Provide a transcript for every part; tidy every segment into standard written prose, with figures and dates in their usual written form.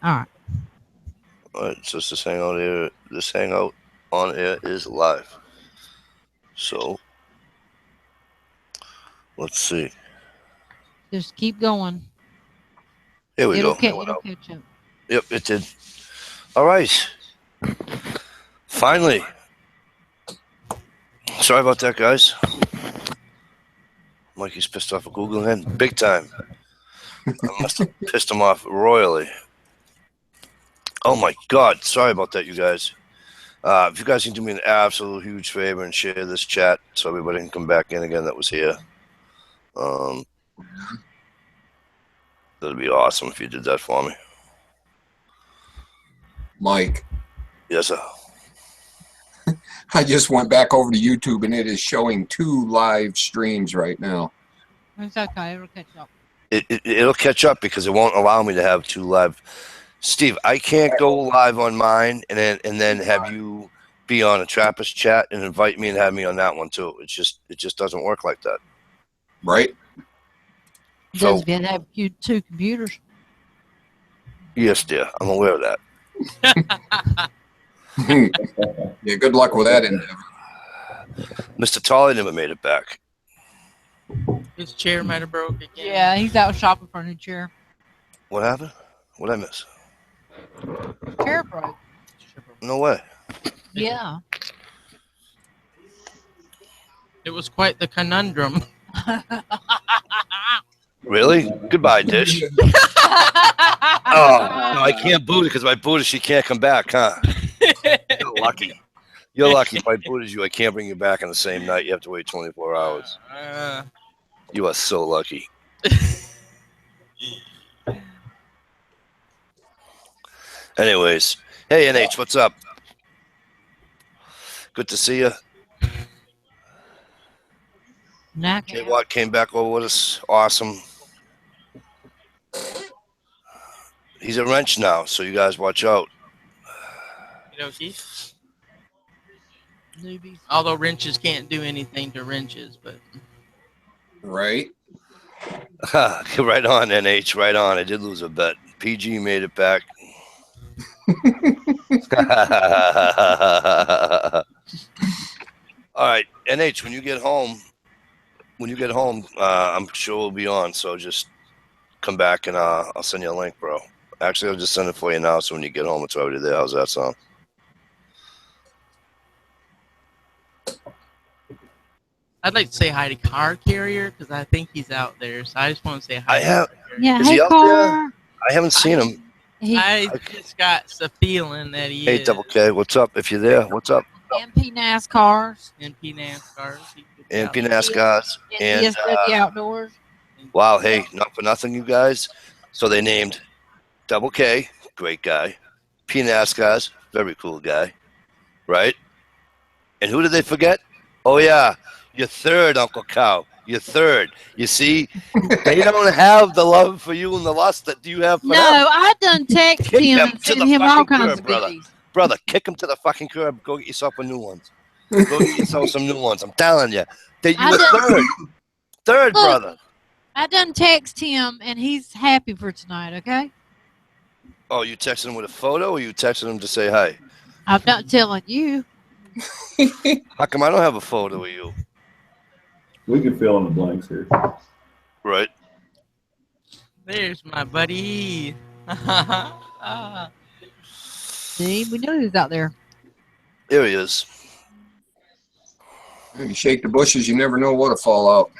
All right. All right, so this hangout here, this hangout on air is live. So let's see. Just keep going. Here we go. It'll catch up. Yep, it did. All right. Finally. Sorry about that, guys. Mikey's pissed off at Google again, big time. I must have pissed him off royally. Oh my God! Sorry about that, you guys. If you guys can do me an absolute huge favor and share this chat so everybody can come back in again that was here. That'd be awesome if you did that for me. Mike. Yes, sir. I just went back over to YouTube and it is showing 2 live streams right now. It's okay. It'll catch up. It'll catch up because it won't allow me to have 2 live. Steve, I can't go live on mine and then have you be on a Trappist chat and invite me and have me on that one too. It just doesn't work like that. Right? Does it have 2 computers? Yes, dear. I'm aware of that. Yeah, good luck with that endeavor. Mr. Tolley never made it back. His chair might have broke again. Yeah, he's out shopping for a new chair. What happened? What'd I miss? Chair broke. No way. Yeah. It was quite the conundrum. Really? Goodbye, Dish. Oh, no, I can't boot it because if I boot it, she can't come back, huh? You're lucky. You're lucky. If I booted you, I can't bring you back on the same night. You have to wait 24 hours. You are so lucky. Anyways, hey, NH, what's up? Good to see you. Jay Watt came back over with us. Awesome. He's a wrench now, so you guys watch out. You know, newbies. Although wrenches can't do anything to wrenches, but right. Right on, NH. Right on. I did lose a bet. PG made it back. All right, NH. When you get home, I'm sure we'll be on. So just come back and I'll send you a link, bro. Actually, I'll just send it for you now. So when you get home, it's already there. How's that sound? I'd like to say hi to Car Carrier because I think he's out there. So I just want to say hi. Is he out there? I haven't seen him. I just got the feeling that he Hey, is. Double K, what's up? If you're there, what's up? MP NASCARs. MP NASCARs. MP NASCARs. And ESW Outdoors. wow, hey, not for nothing, you guys. So they named Double K, great guy. P NASCARs, very cool guy. Right? And who did they forget? Oh, yeah, your third, Uncle Cow. Your third. You see, they don't have the love for you and the lust that you have for them. No, I done text him and sent him all kinds of brother. goodies. Brother, kick him to the fucking curb. Go get yourself a new one. Go get yourself some new ones. I'm telling you. You were third, brother. I done text him, and he's happy for tonight, okay? Oh, you texted him with a photo, or you texted him to say hi? I'm not telling you. How come I don't have a photo of you? We can fill in the blanks here. Right. There's my buddy. See, we knew he was out there. There he is. You shake the bushes, you never know what'll fall out.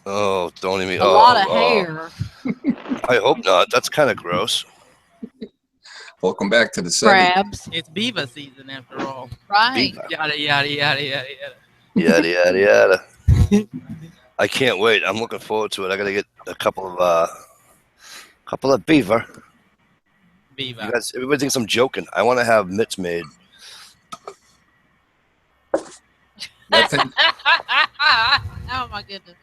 Oh, don't even. A lot of hair. I hope not. That's kind of gross. Welcome back to the segment. Crabs. It's beaver season after all. Right. Yada, yada, yada, yada, yada. Yada, yada, yada. I can't wait. I'm looking forward to it. I got to get a couple of beaver. Beaver. You guys, everybody thinks I'm joking. I want to have mitts made. Oh my goodness.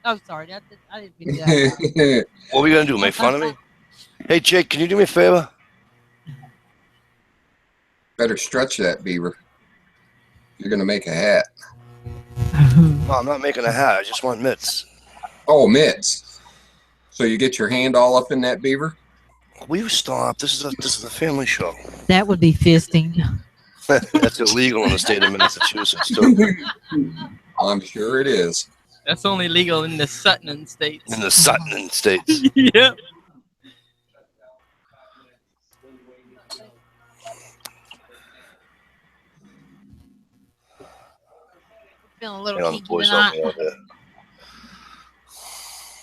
I'm sorry. I didn't mean that. What are we going to do? Make fun of me? Hey, Jake, can you do me a favor? Better stretch that beaver. You're going to make a hat. No, I'm not making a hat. I just want mitts. Oh, mitts. So you get your hand all up in that beaver? Will you stop? This is a family show. That would be fisting. That's illegal in the state of Massachusetts too. I'm sure it is. That's only legal in the Sutton states. In the Sutton states. Yeah. Feeling a You little know, the kinky boys help tonight. me out there.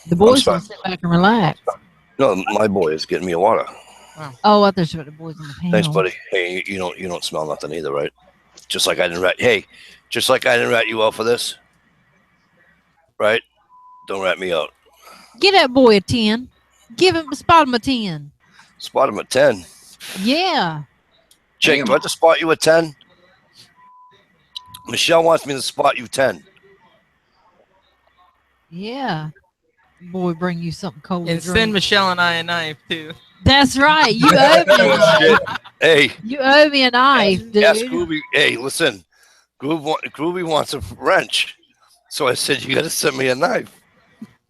The boys sorry. want to sit back and relax. No, my boy is getting me a water. Oh, I thought you were the boys on the panel. Thanks, buddy. Hey, you don't smell nothing either, right? Just like I didn't rat. Hey, just like I didn't rat you out for this, right? Don't rat me out. Give that boy a 10. Give him, spot him a 10. Spot him at 10. Yeah. Jake, do I have to spot you at 10? Michelle wants me to spot you 10. Yeah. Boy, bring you something cold And to send drink. Michelle and I a knife too. That's right. You owe me a knife. Shit. Hey, You owe me a knife, dude. yes, Groovy. Hey, listen. Groovy wants a wrench. So I said, you got to send me a knife.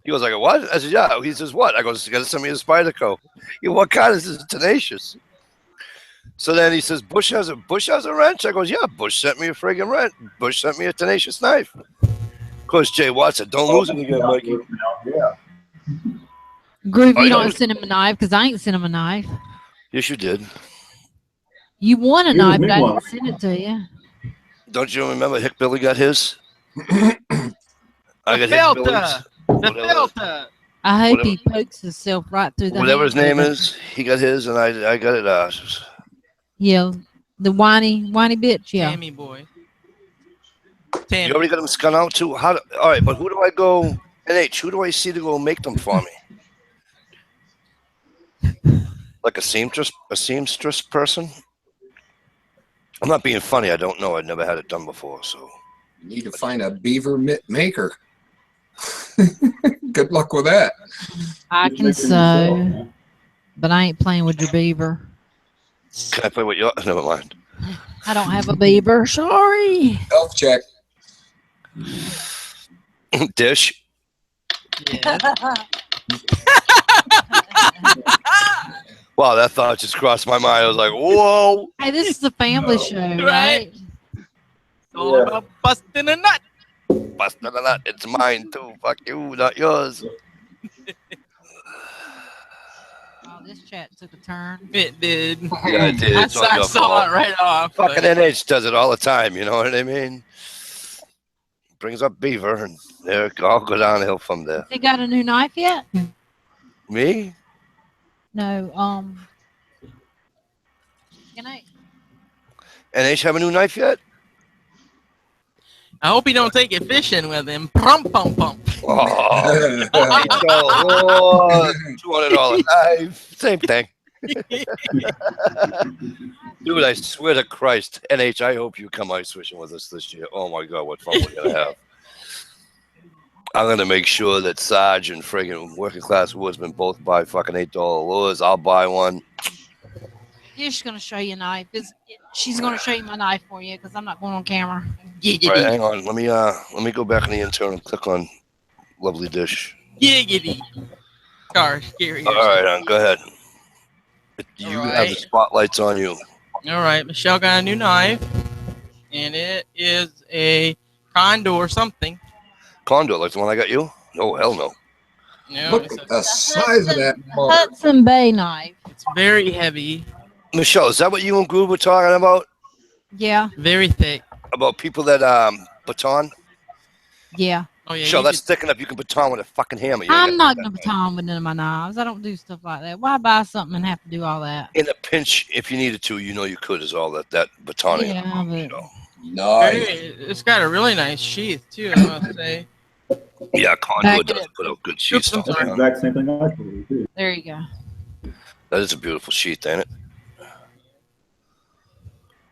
He goes, like, what? I said, yeah. He says, what? I go, you got to send me a Spyderco. Yeah, what kind is this? Tenacious. So then he says, Bush has a wrench? I goes, yeah, Bush sent me a friggin' wrench. Bush sent me a tenacious knife. Of course, Jay Watts said, don't lose it again, Mikey. Yeah. Groovy, Oh, you yeah. don't send him a knife because I ain't sent him a knife. Yes, you did. You want a You knife, me but I one. didn't send it to you. Don't you remember Hick Billy got his? The I got Hick filter. Billy's. The Whatever. filter. I hope Whatever. he pokes himself right through the Whatever his hand name with it. is, he got his, and I got it. Yeah, the whiny bitch, yeah. Tammy boy. You Tammy. already got them scun out too. All right, but who do I go? NH, who do I see to go make them for me? Like a seamstress person? I'm not being funny. I don't know. I've never had it done before, so. You need to find a beaver mitt maker. Good luck with that. I Just can make it sew, yourself, man. but I ain't playing with your beaver. Can I play with you? Never mind. I don't have a beaver. Sorry. Health check. Dish. Yeah. Wow, that thought just crossed my mind. I was like, whoa. Hey, this is a family show, right? It's all about busting a nut. Busted a nut. It's mine too. Fuck you, not yours. Oh, this chat took a turn. It did. Yeah, it did. I It's not saw, your saw fault. it right off. Fucking but- NH does it all the time, you know what I mean? Brings up beaver, and there I'll go downhill from there. They got a new knife yet? Me? No. Can I? NH have a new knife yet? I hope he don't take it fishing with him. Pum pum pum. Oh, oh $200 knife. Same thing. Dude, I swear to Christ, NH, I hope you come ice fishing with us this year. Oh my God, what fun we're gonna have! I'm gonna make sure that Sarge and friggin' Working Class Woodsman both buy fucking $8 lures. I'll buy one. She's gonna show you a knife. She's gonna show you my knife for you because I'm not going on camera. Giggity. Right, hang on. Let me go back in the intern and click on Lovely Dish. Giggity. Car scary. All right, go ahead. You All have the right. spotlights on you. All right, Michelle got a new knife, and it is a condor something. Condor, like the one I got you? Oh, hell no. No, Look it's, at the size of that mother. Hudson Bay knife. it's very heavy, Michelle, is that what you and Groove were talking about? Yeah, very thick. About people that baton? yeah. Oh yeah, Michelle, you that's thick enough you can baton with a fucking hammer. You ain't I'm got not that gonna thing. baton with none of my knives. I don't do stuff like that. Why buy something and have to do all that? In a pinch, if you needed to, you know you could, is all that batoning. Yeah, but Nice. it's got a really nice sheath too. I must say. Yeah, Condor Back does it. put out good sheets. Oops, I'm don't That's they? the exact same thing I told too. there you go. That is a beautiful sheath, ain't it?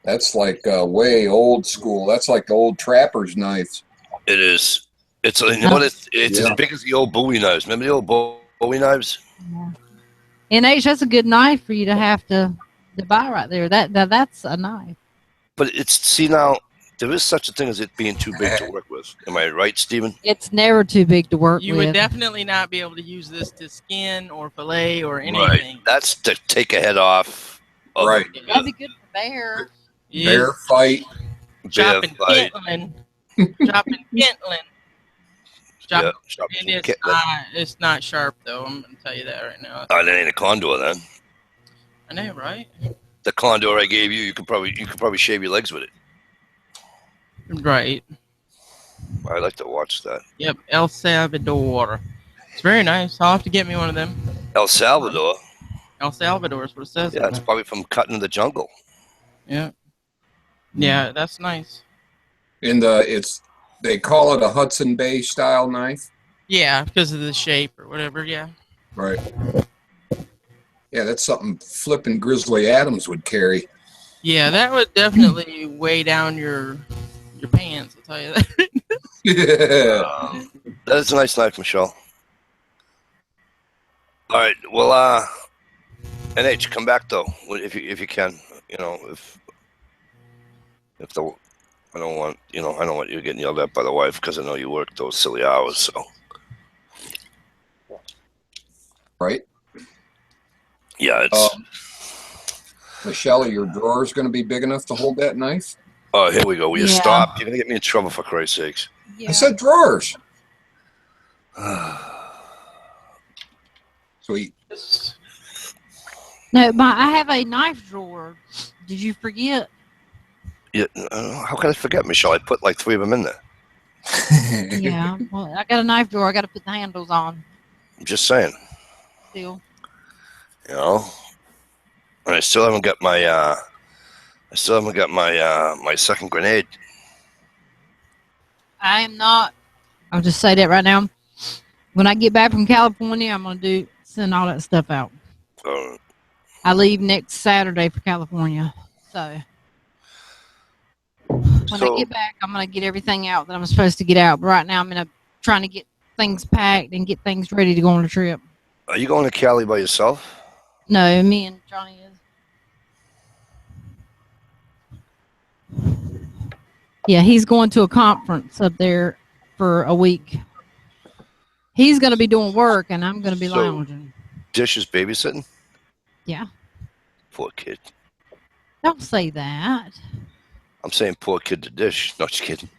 That's like way old school. That's like the old trapper's knives. It is. It's you know what? It's Yeah. as big as the old Bowie knives. Remember the old Bowie knives? NH, that's a good knife for you to have to buy right there. That's a knife. But it's see now, there is such a thing as it being too big to work with. Am I right, Steven? It's never too big to work You with. would definitely not be able to use this to skin or fillet or anything. Right. That's to take a head off. Of Right. That'd be good for bear. Bear fight. bear Chopping fight. Kentland. Chopping Kentland. Yeah, Chop- it's not sharp though. I'm gonna tell you that right now. Oh, that ain't a condor then. I know, right? The condor I gave you, you could probably shave your legs with it. Right. I like to watch that. Yep. El Salvador. It's very nice. I'll have to get me one of them. El Salvador. El Salvador is what it says. Yeah, it's probably from cutting in the jungle. Yeah. Yeah, that's nice. They call it a Hudson Bay style knife. Yeah, because of the shape or whatever. Yeah. Right. Yeah, that's something flipping Grizzly Adams would carry. Yeah, that would definitely weigh down your pants. I'll tell you that. Yeah. That is a nice knife, Michelle. All right, well, NH, come back though, if you can. You know, if I don't want you getting yelled at by the wife because I know you work those silly hours. So Right. yeah, it's. Michelle, are your drawers going to be big enough to hold that knife? Oh, here we go. Will you Yeah. stop? You're gonna get me in trouble for Christ's sakes. Yeah. I said drawers. Sweet. No, I have a knife drawer. Did you forget? Yeah, how can I forget, Michelle? I put like 3 of them in there. Yeah. Well, I got a knife drawer. I got to put the handles on I'm just saying. still. You know, and I still haven't got my my second grenade. I am not. I'll just say that right now. When I get back from California, I'm gonna send all that stuff out. So, I leave next Saturday for California, so when I get back, I'm gonna get everything out that I'm supposed to get out. But right now, I'm trying to get things packed and get things ready to go on the trip. are you going to Cali by yourself? No, me and Johnny is. Yeah, he's going to a conference up there for a week. He's going to be doing work, and I'm going to be So- lounging. Dish is babysitting. Yeah. Poor kid. Don't say that. I'm saying poor kid to Dish. No, just kidding.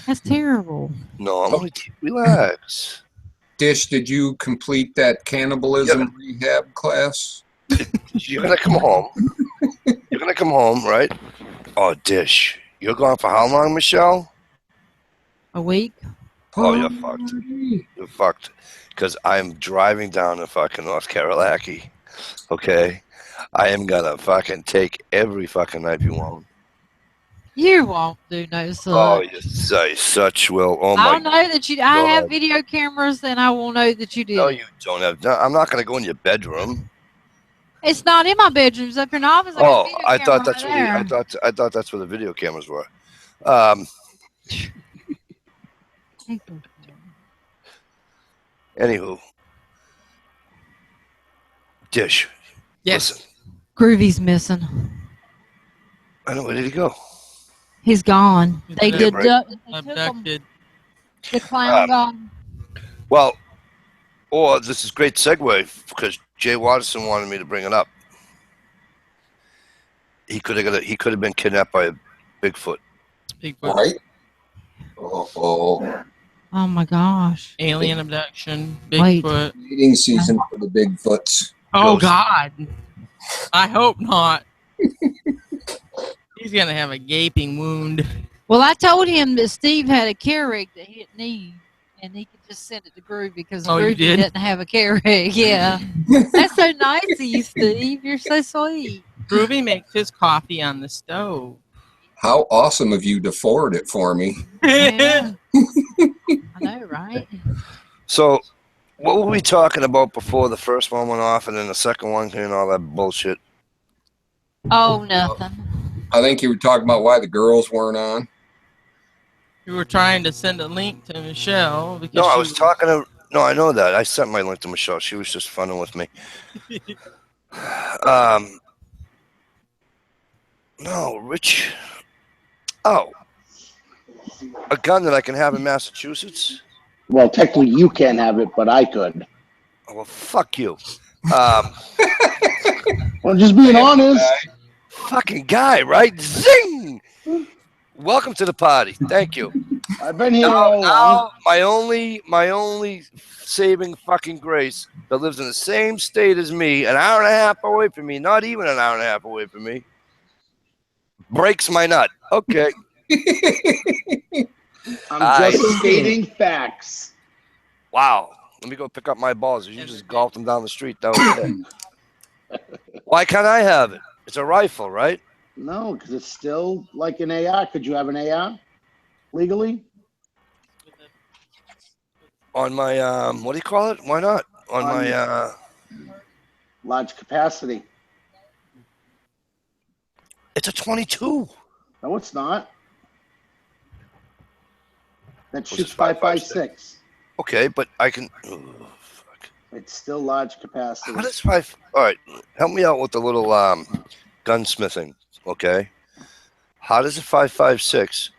That's terrible. No, I'm only relax. Dish, did you complete that cannibalism rehab class? You're gonna come home. You're gonna come home, right? Oh, Dish. You're gone for how long, Michelle? A week? Oh, you're fucked. You're fucked. Because I'm driving down to fucking North Carolina. Okay? I am gonna fucking take every fucking knife you want. You won't do no such. Oh, you say such will. Oh I'll my. know that you. I have God. video cameras, and I will know that you did. No, you don't have. No, I'm not gonna go in your bedroom. It's not in my bedroom. It's up in the office. got a Oh, video I camera thought that's right where there. I thought that's where the video cameras were. Anywho, Dish. Yes. Listen, Groovy's missing. I know, where did he go? He's gone. He's They dead, did. right? They took him. Abducted. The clown gone. Well, or this is great segue because Jay Watterson wanted me to bring it up. He could have been kidnapped by a Bigfoot. Bigfoot. Right? Oh, Oh my gosh. Alien abduction. Wait. Bigfoot. mating season for the Bigfoots. Oh Ghost. God. I hope not. He's gonna have a gaping wound. Well, I told him that Steve had a Keurig that he didn't need, and he could just send it to Groovy because Oh, you Groovy did? didn't have a Keurig. Yeah. That's so nice of you, Steve. You're so sweet. Groovy makes his coffee on the stove. How awesome of you to forward it for me. Yeah. I know, right? So, what were we talking about before the first one went off and then the second one and all that bullshit? Oh, nothing. I think you were talking about why the girls weren't on. You were trying to send a link to Michelle because No, I she was talking to. No, I know that. I sent my link to Michelle. She was just funning with me. No, Rich Oh, a gun that I can have in Massachusetts? Well, technically you can't have it, but I could. Oh, well, fuck you. Well, just being honest. Fucking guy, right? Zing! Welcome to the party. Thank you. I've been here all along. Now, my only saving fucking grace that lives in the same state as me, an hour and a half away from me, not even an hour and a half away from me, breaks my nut. Okay. I'm just stating facts. Wow. Let me go pick up my balls. You just golfed them down the street. That was it. Why can't I have it? It's a rifle, right? No, because it's still like an AR. Could you have an AR legally? On my what do you call it? Why not? On my Large capacity. it's a 22. No, it's not. That Was it shoots 5.56. Okay, but I can fuck. It's still large capacity. How does five all right, help me out with the little gunsmithing, okay? How does a 5.56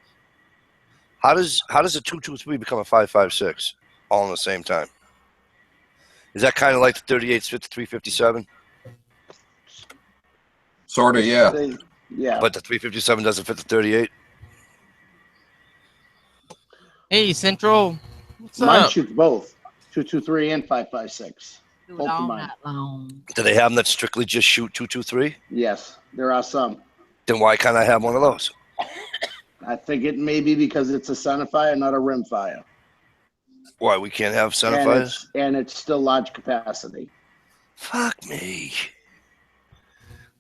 how does a 2.23 become a 5.56 all in the same time? Is that kind of like the 38 fit the 357? Sort of, yeah. Yeah. But the 357 doesn't fit the 38? Hey, Central. What's Mine up? shoots both 223 and 5.56. Do it Both all combined. night long. Do they have them that strictly just shoot 2.23? Yes, there are some. Then why can't I have one of those? I think it may be because it's a centerfire, not a rimfire. Why we can't have And centerfires? it's still large capacity. Fuck me.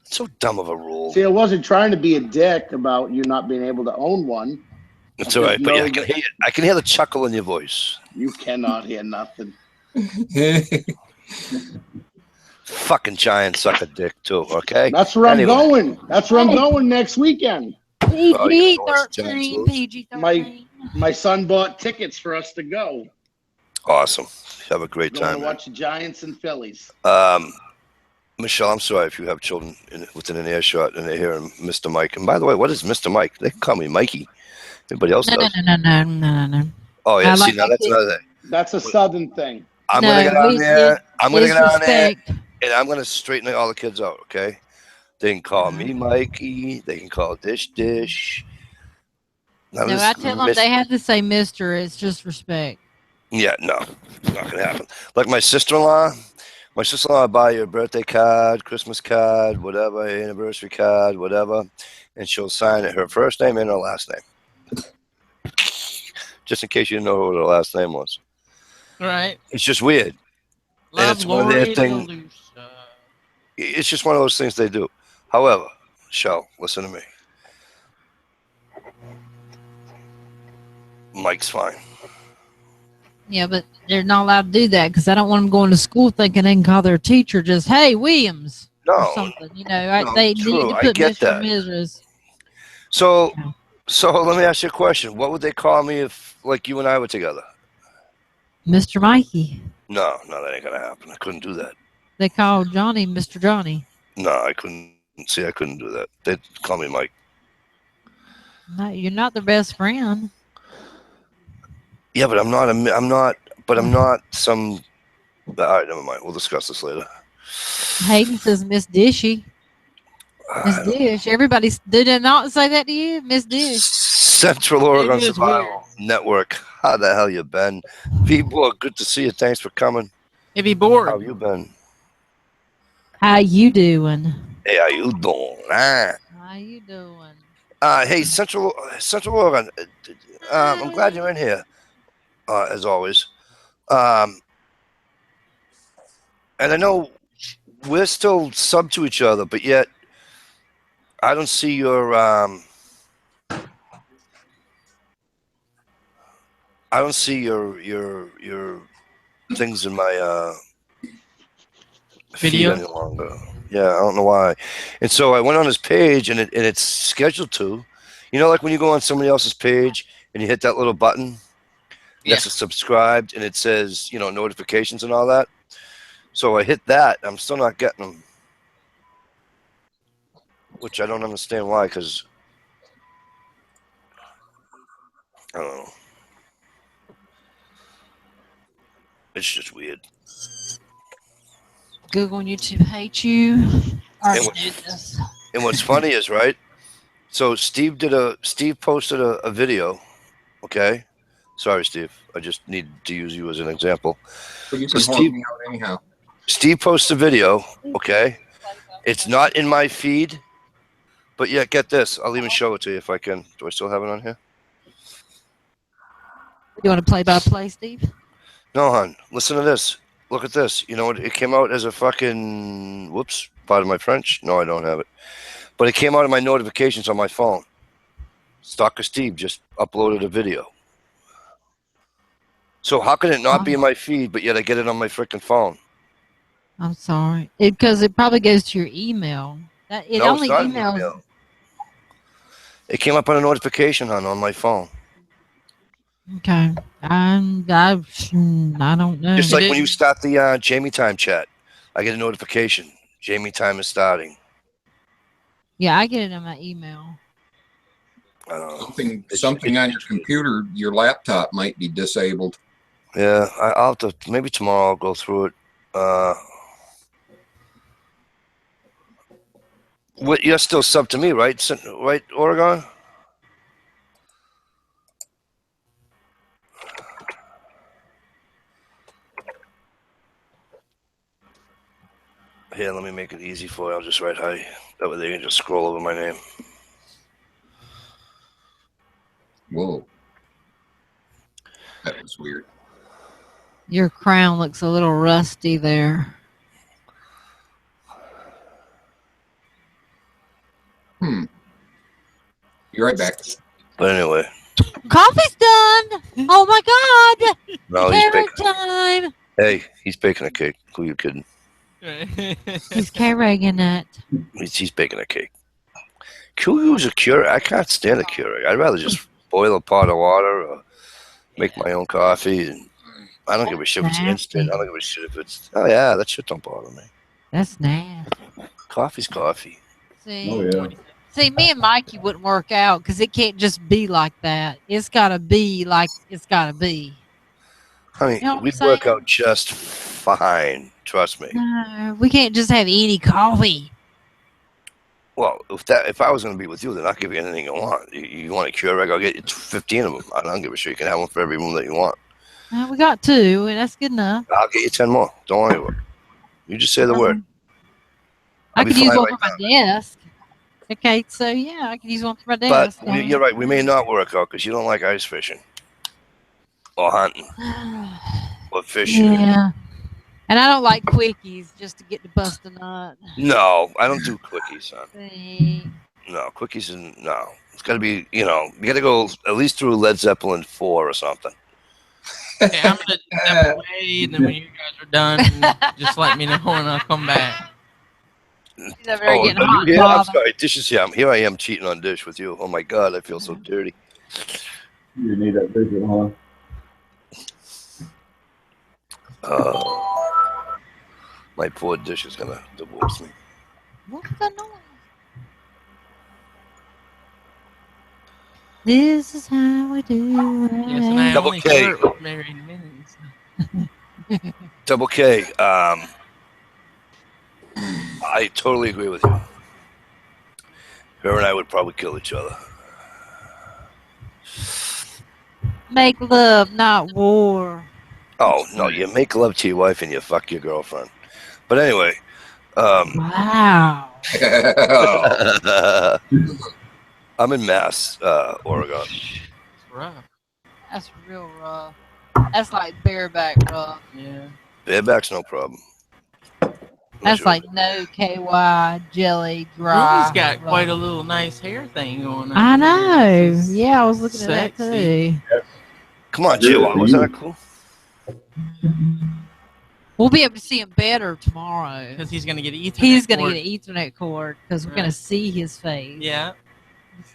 So dumb of a rule. See, I wasn't trying to be a dick about you not being able to own one. It's all right, but yeah, No, I can hear the chuckle in your voice. You cannot hear nothing. Fucking giant suck a dick too. Okay. That's where Anyway. I'm going. That's where I'm going next weekend. Oh, PG you know it's 13. Giants PG 13. My son bought tickets for us to go. Awesome. Have a great Going time. to man. watch the Giants and Phillies. Michelle, I'm sorry if you have children within an earshot and they're hearing Mr. Mike. And by the way, what is Mr. Mike? They can call me Mikey. Everybody else No, does. no. Oh yeah. I See, like now that that's kid. another thing. That's a Southern thing. I'm gonna get on there. I'm gonna get on there, Disrespect. and I'm gonna straighten all the kids out. Okay. They can call me Mikey. They can call Dish. None of No, this I tell them mis- they have to say Mister. It's just respect. Yeah, no, not gonna happen. Like my sister-in-law will buy you a birthday card, Christmas card, whatever, anniversary card, whatever, and she'll sign it her first name and her last name. Just in case you didn't know what her last name was. Right. It's just weird. Love it's one of their Lori thing- DeLucia. It's just one of those things they do. However, Shell, listen to me. Mike's fine. Yeah, but they're not allowed to do that because I don't want them going to school thinking they can call their teacher just, hey, Williams, or No. something. You know, no, they true, need to I put get Mr. that. and Mrs. So let me ask you a question. What would they call me if, like, you and I were together? Mr. Mikey. No, that ain't gonna happen. I couldn't do that. They call Johnny Mr. Johnny. No, I couldn't. See, I couldn't do that. They'd call me Mike. No, you're not their best friend. Yeah, but I'm not some. All right, never mind. We'll discuss this later. Hayden says Miss Dishy. Miss Dish. Everybody, did they not say that to you? Miss Dish. Central Oregon It is Survival Network. How the hell you been? People, good to see you. Thanks for coming. If you bored. How you been? How you doing? Hey, how you doing? Ah. How you doing? Hey, Central Oregon. I'm glad you're in here, as always. And I know we're still sub to each other, but yet I don't see your your things in my feed Video? any longer. Yeah, I don't know why. And so I went on his page, and it's scheduled to. You know, like when you go on somebody else's page and you hit that little button that's subscribed, and it says, you know, notifications and all that. So I hit that. I'm still not getting them, which I don't understand why. Because I don't know. It's just weird. Google and YouTube hate you. Our And what- goodness. And what's funny is, right? So Steve posted a video. Okay. Sorry, Steve. I just need to use you as an example. But you So can hold Steve- me out anyhow. Steve posts a video. Okay. It's not in my feed, but yeah, get this. I'll even show it to you if I can. Do I still have it on here? You want to play by play, Steve? No, hon. Listen to this. Look at this. You know what? It came out as a fucking whoops. Pardon my French. No, I don't have it. But it came out of my notifications on my phone. Stalker Steve just uploaded a video. So how can it not be in my feed, but yet I get it on my freaking phone? I'm sorry. Because it probably goes to your email. It No, only it's not an emails. email. It came up on a notification, hon, on my phone. Okay. I don't know. Just like It when you is- start the Jamie Time chat, I get a notification. Jamie Time is starting. Yeah, I get it on my email. I don't know. Something on your computer, your laptop might be disabled. Yeah, I'll have to. Maybe tomorrow I'll go through it. What? You're still sub to me, right? Right, Oregon. Here, let me make it easy for you. I'll just write hi. That way they can just scroll over my name. Whoa. That was weird. Your crown looks a little rusty there. You're right back. But anyway, Coffee's done. Oh my God! no, he's Carrot baking. time. Hey, he's baking a cake. Who you kidding? He's carrying it. He's baking a cake. Can we use a Keurig? I can't stand a Keurig. I'd rather just boil a pot of water or make my own coffee. And I don't give a shit if it's instant. I don't give a shit if it's. Oh yeah, that shit don't bother me. That's nasty. Coffee's coffee. See, Oh, yeah. see, me and Mikey wouldn't work out because it can't just be like that. It's got to be like it's got to be. Honey, You know what I'm we'd work saying? out just fine. Trust me. No, we can't just have any coffee. Well, if I was going to be with you, then I'll give you anything you want. You want a Keurig? I'll get you 15 of them. I don't give a shit. You can have one for every room that you want. We got 2, and that's good enough. I'll get you 10 more. Don't worry about it. You just say the word. I I'll be could use fine one right for my desk. Okay, so yeah, I could use one for my But desk. you're right. We may not work out because you don't like ice fishing or hunting or fishing. Yeah. And I don't like quickies just to get to bust a nut. No, I don't do quickies, son. See, No, quickies and no. It's got to be, you got to go at least through Led Zeppelin 4 or something. Okay, I'm gonna step away, and then when you guys are done, just let me know and I'll come back. he's over there getting are hot you and here? I'm bothered. sorry. Dish is here. Here I am cheating on Dish with you. Oh my God, I feel so dirty. You need that visual, My poor Dish is gonna divorce me. What's the noise? This is how we do it. Yes, and I Double only K. flirt with married men. Double K. I totally agree with you. Her and I would probably kill each other. Make love, not war. Oh no, you make love to your wife and you fuck your girlfriend. But anyway, Wow. I'm in Mass, Oregon. It's rough. That's real rough. That's like bareback rough. Yeah. Bareback's no problem. That's Sure. like no KY jelly dry. He's got rough. quite a little nice hair thing going on. I know. This is Yeah, I was looking at that sexy. too. Come on, Jay. Wasn't that cool? We'll be able to see him better tomorrow. Because he's gonna get Ethernet. He's going to cord. get an Ethernet cord because we're Right. going to see his face. Yeah.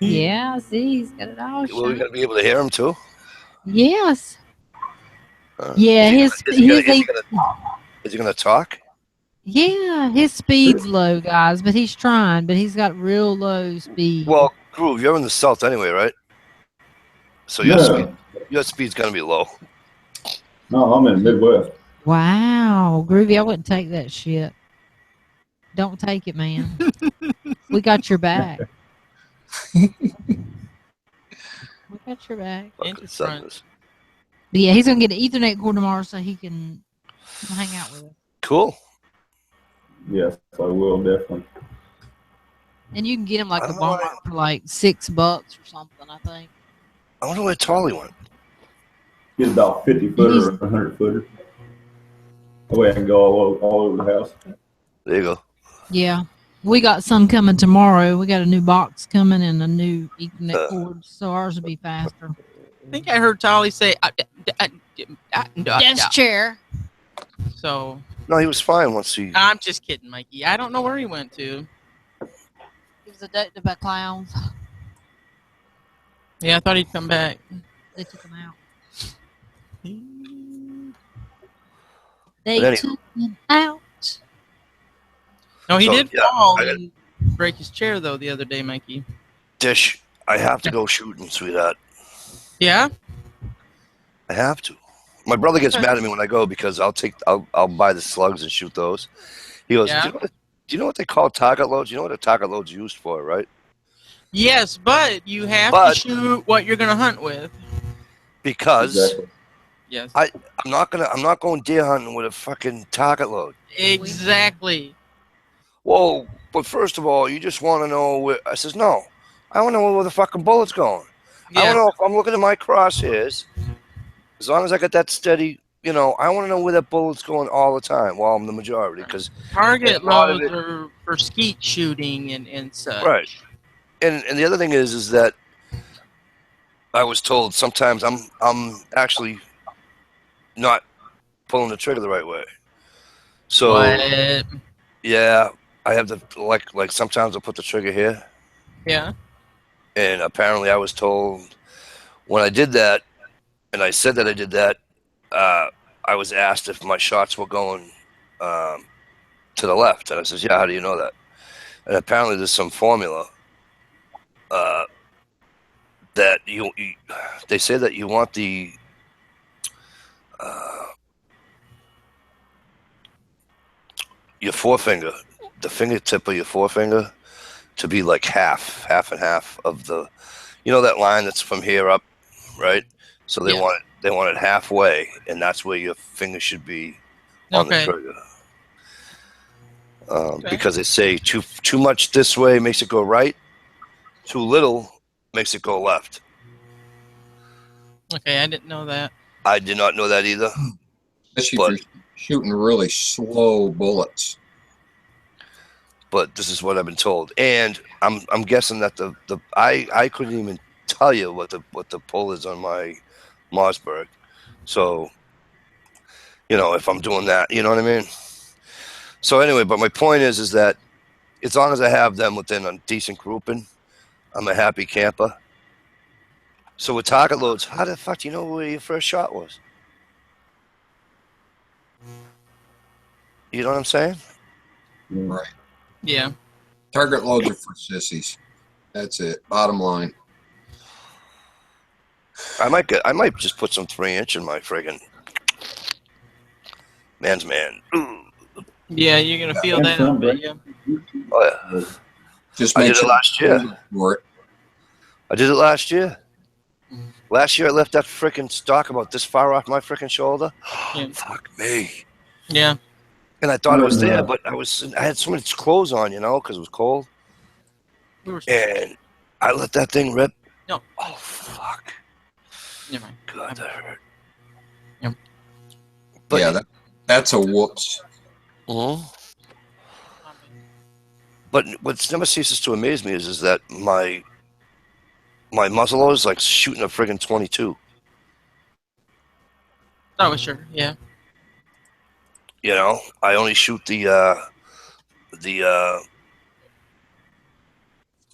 Yeah, see, he's got it all Well, we're shown. gonna be able to hear him too. Yes. Uh, Yeah, is his he gonna talk? yeah, his speed's low, guys, but he's trying, but he's got real low speed. Well, Groove, you're in the south anyway, right? So No, your speed's gonna be low. no, I'm in the Midwest. Wow, Groovy, I wouldn't take that shit. Don't take it, man. We got your back. We got your back. Fucking Inches front. suckers. But yeah, he's gonna get an Ethernet cord tomorrow so he can hang out with us. Cool. Yes, I will definitely. And you can get him like I a don't know why- Walmart for like $6 or something, I think. I wonder where Tolly went. Get about 50 footer or 100 footer. That way I can go all over the house. There you go. Yeah. We got some coming tomorrow. We got a new box coming and a new Ethernet cord, so ours will be faster. I think I heard Tolly say, Desk chair. So No, he was fine once he. I'm just kidding, Mikey. I don't know where he went to. He was abducted by clowns. Yeah, I thought he'd come back. They took him out. But They anyway. took him out. No, he So, did yeah, fall I got- and break his chair though the other day, Mikey. Dish, I have to go shooting, sweetheart. Yeah. I have to. My brother gets mad at me when I go because I'll buy the slugs and shoot those. He goes, Yeah. do you know what they call target loads? You know what a target load's used for, right? Yes, but you have But- to shoot what you're gonna hunt with. Because Exactly. Yes. I'm not going deer hunting with a fucking target load. Exactly. Whoa, but first of all, you just want to know where. I says, no, I want to know where the fucking bullet's going. I want Yeah. to know if I'm looking at my crosshairs. As long as I got that steady, I want to know where that bullet's going all the time. Well, I'm the majority, because Target a lot of loads are for skeet shooting and such. right. And the other thing is that I was told sometimes I'm actually not pulling the trigger the right way. So What? yeah, I have to like sometimes I'll put the trigger here. Yeah. And apparently I was told when I did that, and I said that I did that, I was asked if my shots were going to the left. And I says, yeah, how do you know that? And apparently there's some formula that they say that you want the your forefinger, the fingertip of your forefinger, to be like half and half of the, that line that's from here up, right? So they Yeah. want it halfway, and that's where your finger should be on Okay. the trigger. Okay. Because they say too much this way makes it go right, too little makes it go left. Okay, I didn't know that. I did not know that either. Especially But- if you're shooting really slow bullets. But this is what I've been told, and I'm guessing that I couldn't even tell you what the pull is on my Mossberg. So, if I'm doing that, you know what I mean. So anyway, but my point is that as long as I have them within a decent grouping, I'm a happy camper. So with target loads, how the fuck do you know where your first shot was? You know what I'm saying? Right. Yeah. Target loads are for sissies. That's it. Bottom line. I might just put some 3-inch in my friggin' man's man. Ooh. Yeah, you're gonna feel And that. some, but right? yeah. Oh yeah, Just I make did it sure last year. for it. I did it last year. Mhm. Last year I left that frickin' stock about this far off my frickin' shoulder. Yeah. Fuck me. Yeah. And I thought it was there, Yeah. but I had so much clothes on, because it was cold. We were. And I let that thing rip. No. Oh fuck. Never mind. God, that hurt. Yep. But Yeah, that's a whoops. Mhm. But what never ceases to amaze me is that my muzzleloader is like shooting a friggin' 22. Oh, sure. Yeah. I only shoot the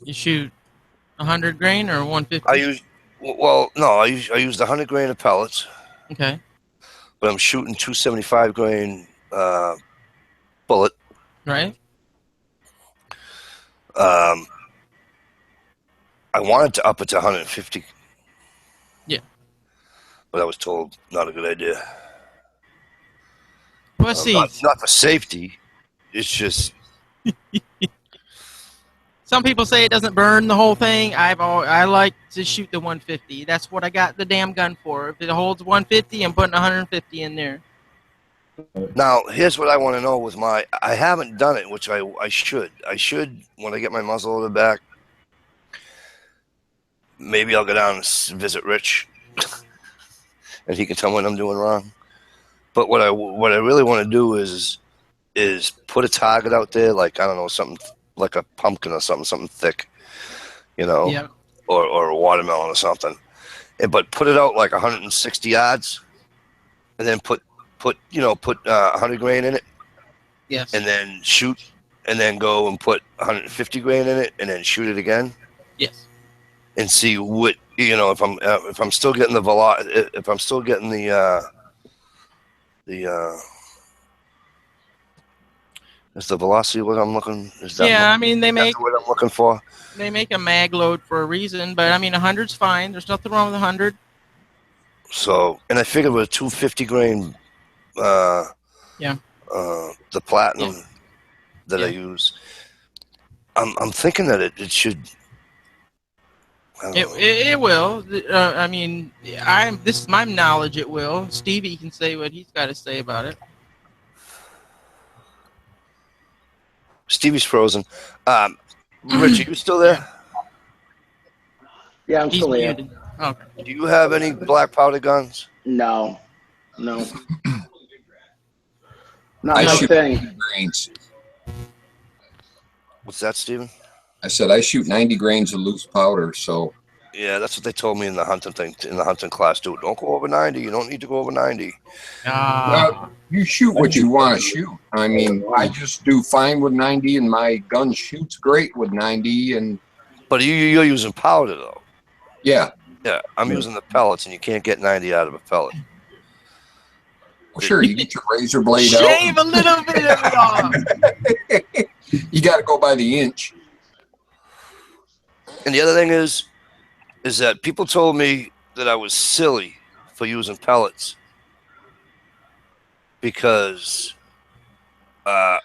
You shoot 100 grain or 150. I use I use the 100 grain of pellets, Okay. but I'm shooting 275 grain bullet. Right. I wanted to up it to 150. but I was told not a good idea. Pussies. Not for safety. It's just Some people say it doesn't burn the whole thing. I like to shoot the 150. That's what I got the damn gun for. If it holds 150, I'm putting 150 in there. now. Here's what I want to know with my. I haven't done it, which I should. I should when I get my muzzleloader back. Maybe I'll go down and visit Rich, and he can tell me what I'm doing wrong. But what I really want to do is put a target out there, like I don't know, something like a pumpkin or something thick, you know, Yeah. or a watermelon or something, but put it out like 160 yards, and then put 100 grain in it, Yes. and then shoot, and then go and put 150 grain in it, and then shoot it again, Yes. and see what if I'm still getting the if I'm still getting the is the velocity what I'm looking? Is that Yeah, I mean they make what I'm looking for? a mag load for a reason, but I mean 100's fine. There's nothing wrong with 100. So, and I figured with a 250 grain, Yeah. The platinum that I Yeah. use, I'm thinking that it should. I don't know. It will. I mean, this is my knowledge. It will. Stevie can say what he's got to say about it. Stevie's frozen. Rich, are you still there? Yeah, I'm He's still here. muted. Okay. Do you have any black powder guns? No. Not I my shoot thing. 90 grains. What's that, Steven? I said I shoot 90 grains of loose powder, so Yeah, that's what they told me in the hunting thing, in the hunting class. Dude, don't go over 90. You don't need to go over 90. Ah. you shoot what you want to shoot. I mean, I just do fine with 90, and my gun shoots great with 90, and But you're using powder though. yeah. Yeah, I'm using the pellets, and you can't get 90 out of a pellet. Well, sure, you get your razor blade Shave out. a little bit of it off. You got to go by the inch. And the other thing is that people told me that I was silly for using pellets because,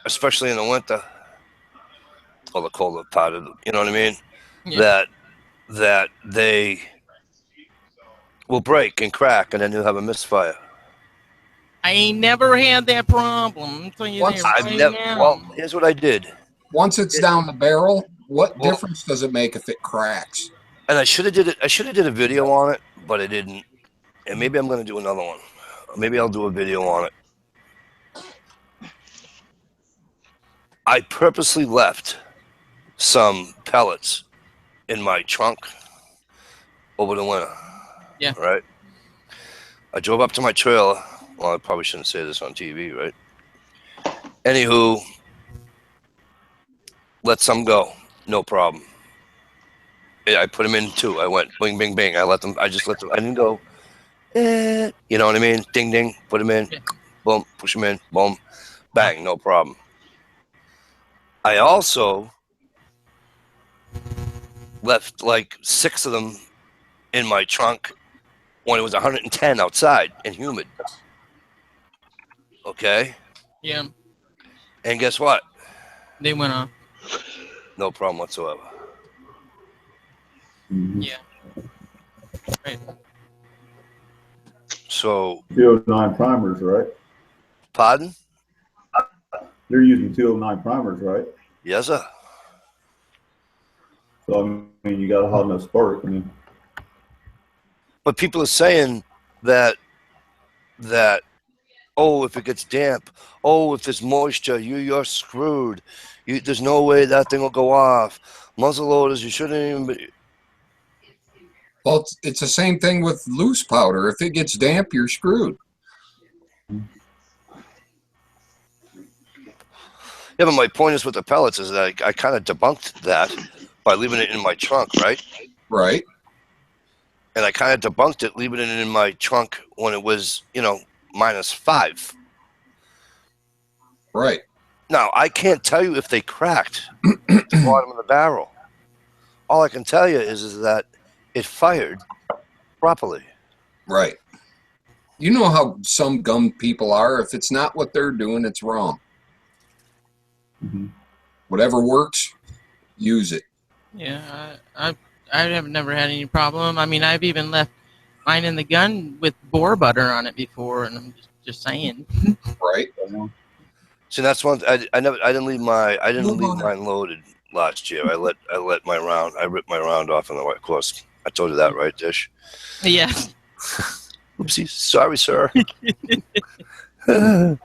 especially in the winter, or the colder part of, you know what I mean? Yeah. That they will break and crack, and then you'll have a misfire. I ain't never had that problem. I'm telling you Once that right now. Well, here's what I did. Once it's down the barrel, what Well- difference does it make if it cracks? And I should have did a video on it, but I didn't. And maybe I'm going to do another one. Maybe I'll do a video on it. I purposely left some pellets in my trunk over the winter. Yeah. Right? I drove up to my trailer. Well, I probably shouldn't say this on TV, right? Anywho, let some go. No problem. I put them in too. I went bing, bing, bing. I just let them. I didn't go. You know what I mean? Ding, ding. Put them in. Yeah. Boom. Push them in. Boom. Bang. No problem. I also left like 6 of them in my trunk when it was 110 outside and humid. Okay. Yeah, And guess what? they went off. No problem whatsoever. Mhm. Yeah. Right. So, 209 primers, right? pardon? They're using 209 primers, right? Yes, sir. So, I mean, you got a hot enough spark. I mean, But people are saying that oh, if it gets damp, oh, if there's moisture, you're screwed. There's no way that thing will go off. Muzzle loaders, you shouldn't even be. Well, it's the same thing with loose powder. If it gets damp, you're screwed. Yeah, but my point is with the pellets is that I kind of debunked that by leaving it in my trunk, right? Right. And I kind of debunked it, leaving it in my trunk when it was, -5. Right. Now, I can't tell you if they cracked at the bottom of the barrel. All I can tell you is that it fired properly. Right. You know how some gum people are. If it's not what they're doing, it's wrong. Mm-hmm. Whatever works, use it. Yeah, I have never had any problem. I mean, I've even left mine in the gun with boar butter on it before, and I'm just saying. Right? See, that's one. I didn't leave mine loaded last year. I ripped my round off in the white course. I told you that, right, Dish? Yes. Oopsie, sorry, sir. The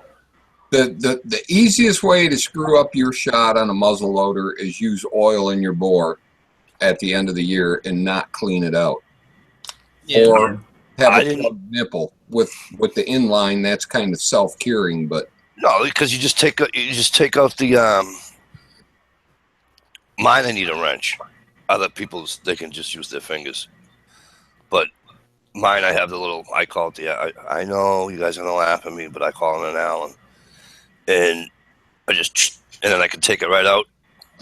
easiest way to screw up your shot on a muzzle loader is use oil in your bore at the end of the year and not clean it out. Yeah. Or have I a didn't- plug nipple with the inline. That's kind of self-curing, but No, because you just take out the mine. I need a wrench. Other people's they can just use their fingers, but mine I have the little. I call it I know you guys are gonna laugh at me, but I call it an Allen, and and then I can take it right out,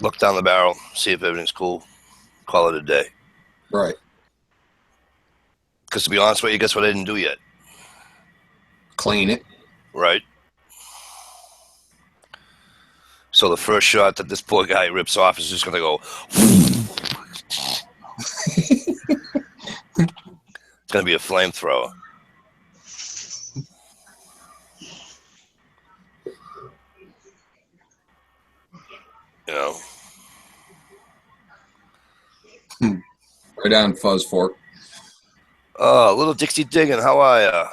look down the barrel, see if everything's cool, call it a day. right. Because to be honest with you, guess what I didn't do yet, Clean it. right? So the first shot that this poor guy rips off is just gonna go. It's gonna be a flamethrower. You know. Right on, Fuzz Fork. Oh, little Dixie Diggin', how are ya?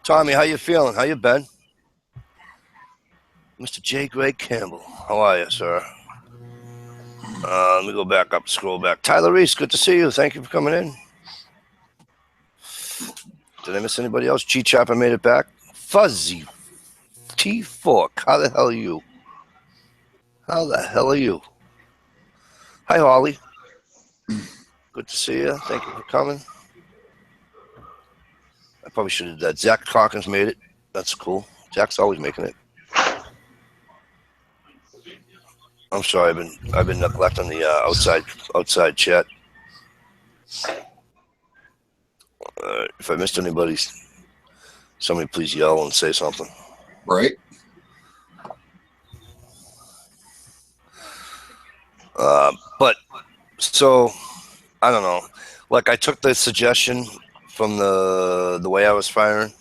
Tommy, how you feeling? How you been? Mr. J. Greg Campbell, how are you, sir? Let me go back up, scroll back. Tyler Reese, good to see you. Thank you for coming in. Did I miss anybody else? G Chopper made it back. Fuzzy T Fork, how the hell are you? How the hell are you? Hi, Holly. Good to see you. Thank you for coming. I probably should have done that. Zach Hawkins made it. That's cool. Zach's always making it. I'm sorry, I've been neglecting the outside chat. If I missed anybody, somebody please yell and say something. Right. But so I don't know. Like I took the suggestion from the way I was firing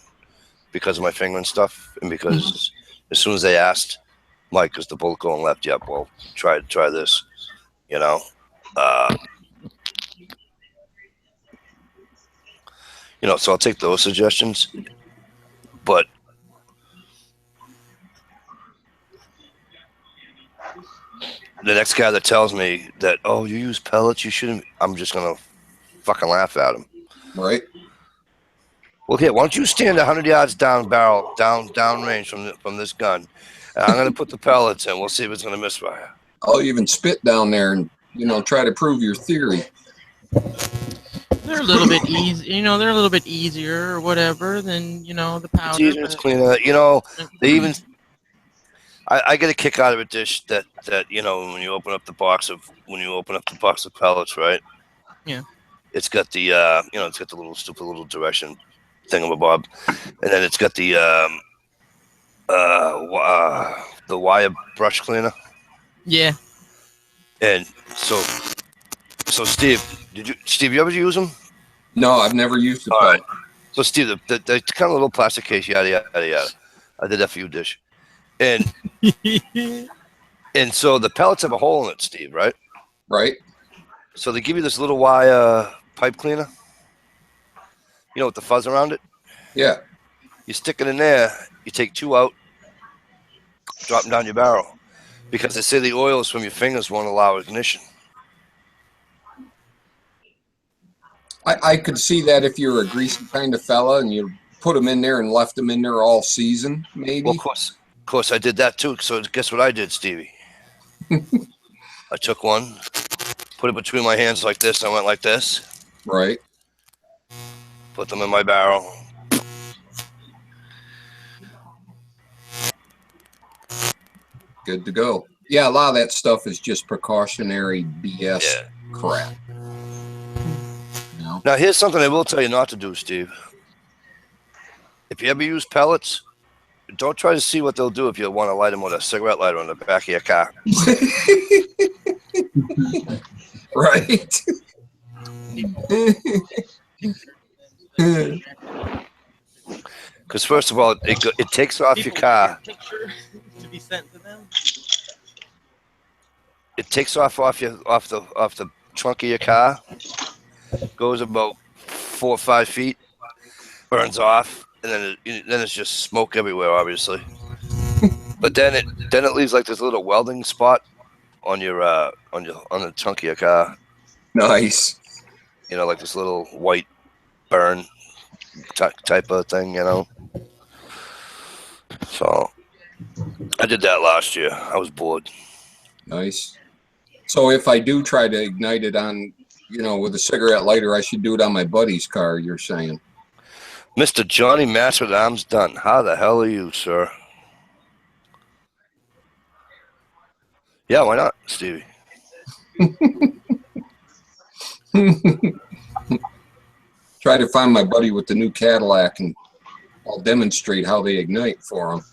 because of my finger and stuff, and because as soon as they asked, Mike, is the bullet going left? Yep. Well, try this. You know. So I'll take those suggestions, but the next guy that tells me that, oh, you use pellets, you shouldn't, I'm just gonna fucking laugh at him. Right. Well, here, why don't you stand 100 yards down barrel, down range from this gun, and I'm gonna put the pellets in. We'll see if it's gonna misfire. I'll even spit down there and try to prove your theory. They're a little bit easy. They're a little bit easier or whatever than the powder. It's easier, it's but- cleaner. They even. I get a kick out of a dish that when you open up the box of pellets, right? Yeah. It's got the it's got the little stupid little direction thingamabob, and then it's got the wire brush cleaner. Yeah. And so Steve, you ever use them? No, I've never used the All pellet. right. So Steve, the kind of little plastic case, yada yada yada. I did that for you, dish. And so the pellets have a hole in it, Steve, right? Right. So they give you this little wire pipe cleaner, with the fuzz around it. Yeah. You stick it in there, you take 2 out, drop them down your barrel. Because they say the oils from your fingers won't allow ignition. I could see that if you're a greasy kind of fella and you put them in there and left them in there all season, maybe. Well, of course I did that too. So guess what I did, Stevie? I took one, put it between my hands like this. I went like this. Right. Put them in my barrel. Good to go. Yeah, a lot of that stuff is just precautionary BS Yeah. crap. Now, here's something I will tell you not to do, Steve. If you ever use pellets, don't try to see what they'll do if you want to light them with a cigarette lighter on the back of your car. Right? Because first of all, it takes off your People car. want your picture to be sent to them. It takes off the trunk of your car. Goes about 4 or 5 feet, burns off, and then it's just smoke everywhere, obviously. But then it leaves like this little welding spot on the trunk of your car. Nice. You know, like this little white burn type of thing. You know. So I did that last year. I was bored. Nice. So if I do try to ignite it on, with a cigarette lighter, I should do it on my buddy's car, you're saying? Mr. Johnny Master Arms Dunn. How the hell are you, sir? Yeah, why not, Stevie? Try to find my buddy with the new Cadillac, and I'll demonstrate how they ignite for him.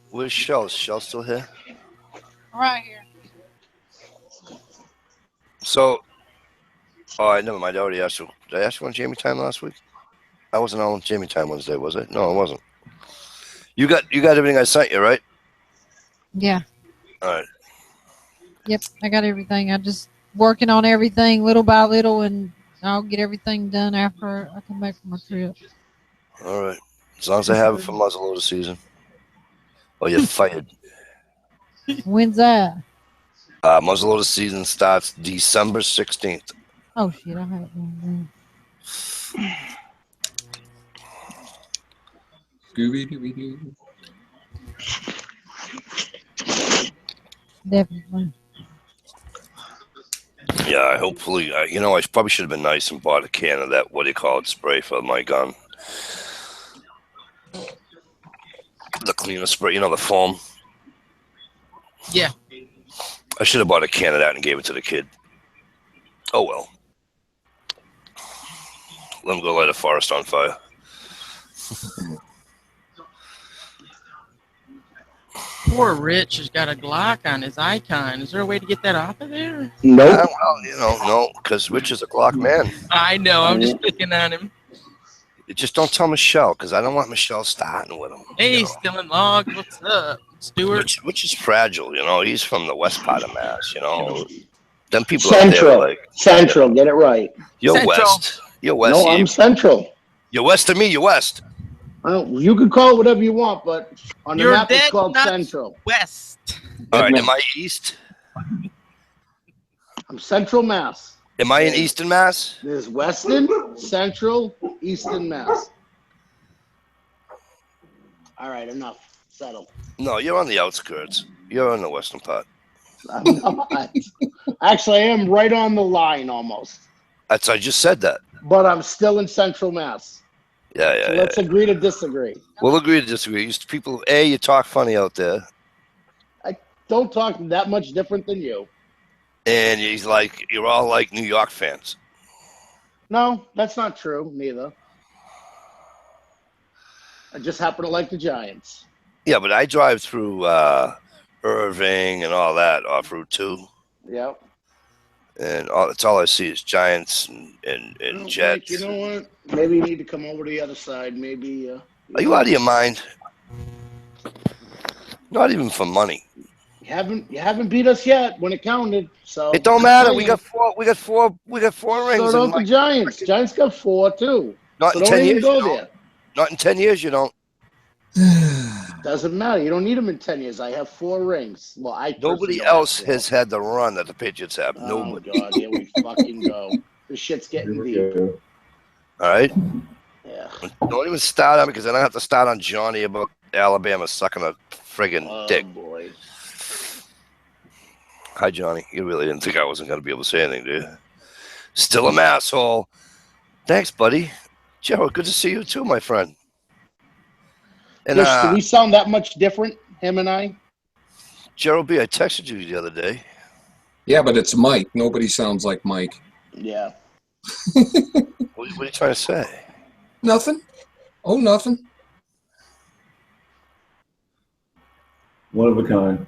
Where's Shell? Is Shell still here? Right here. So, I never mind. I already asked you. Did I ask you on Jamie Time last week? I wasn't on Jamie Time Wednesday, was I? No, I wasn't. You got everything I sent you, right? Yeah. All right. Yep. I got everything. I just working on everything little by little, and I'll get everything done after I come back from my trip. All right. As long as I have it for muzzleloader season. Oh, you're fired. When's that? Muzzleloader season starts December 16th. Oh shit! I have it wrong. Scooby-Dooby-Doo. Definitely. Yeah, hopefully. I probably should have been nice and bought a can of that, what do you call it, spray for my gun. The cleaner spray, the foam. Yeah. I should have bought a can of that and gave it to the kid. Oh, well. Let him go light a forest on fire. Poor Rich has got a Glock on his icon. Is there a way to get that off of there? Nope. Well, no, because Rich is a Glock man. I know. I'm just picking on him. Just don't tell Michelle, because I don't want Michelle starting with him. Hey, still in log. What's up, Stuart? Which is fragile, He's from the west part of Mass, Them people out there Central. are like, Central. Get it right. you're Central. west. You're west. No, I'm Central. You're west of me. You're west. You can call it whatever you want, but on the You're map it's dead called nuts. Central. West. All right. Am I east? I'm Central Mass. Am I in Eastern Mass? There's Western, Central, Eastern Mass. All right, enough. Settle. No, you're on the outskirts. You're on the western part. I'm not. Actually, I am right on the line almost, I just said that. but I'm still in Central Mass. Yeah. So let's agree to disagree. We'll agree to disagree. People, you talk funny out there, Don't talk that much different than you. and you're all like New York fans. No, that's not true. Neither. I just happen to like the Giants. Yeah, but I drive through Irving and all that off Route 2, Yep. and that's all I see is Giants and Well, Jets. Mike, you know what? Maybe you need to come over to the other side. Maybe. Are you out of your mind? Not even for money. You haven't beat us yet when it counted. So It don't matter. We got four rings. So don't the Giants. Giants got 4 too. Not So in don't 10 even years. go You don't. there. Not in 10 years. You don't. Doesn't matter. You don't need them in 10 years. I have 4 rings. Well, I personally Nobody don't else have 4. has had the run that the Patriots have. Oh Nobody. God, here we fucking go. This shit's Here getting we deep. go. All right. Yeah. Don't even start on me because then I have to start on Johnny about Alabama sucking a friggin' Oh dick. boy. Hi, Johnny. You really didn't think I wasn't going to be able to say anything, do you? Still an asshole. Thanks, buddy. Gerald, good to see you too, my friend. And Just, do we sound that much different, him and I? Gerald B., I texted you the other day. Yeah, but it's Mike. Nobody sounds like Mike. Yeah. What are you trying to say? Nothing. Oh, nothing. One of a kind.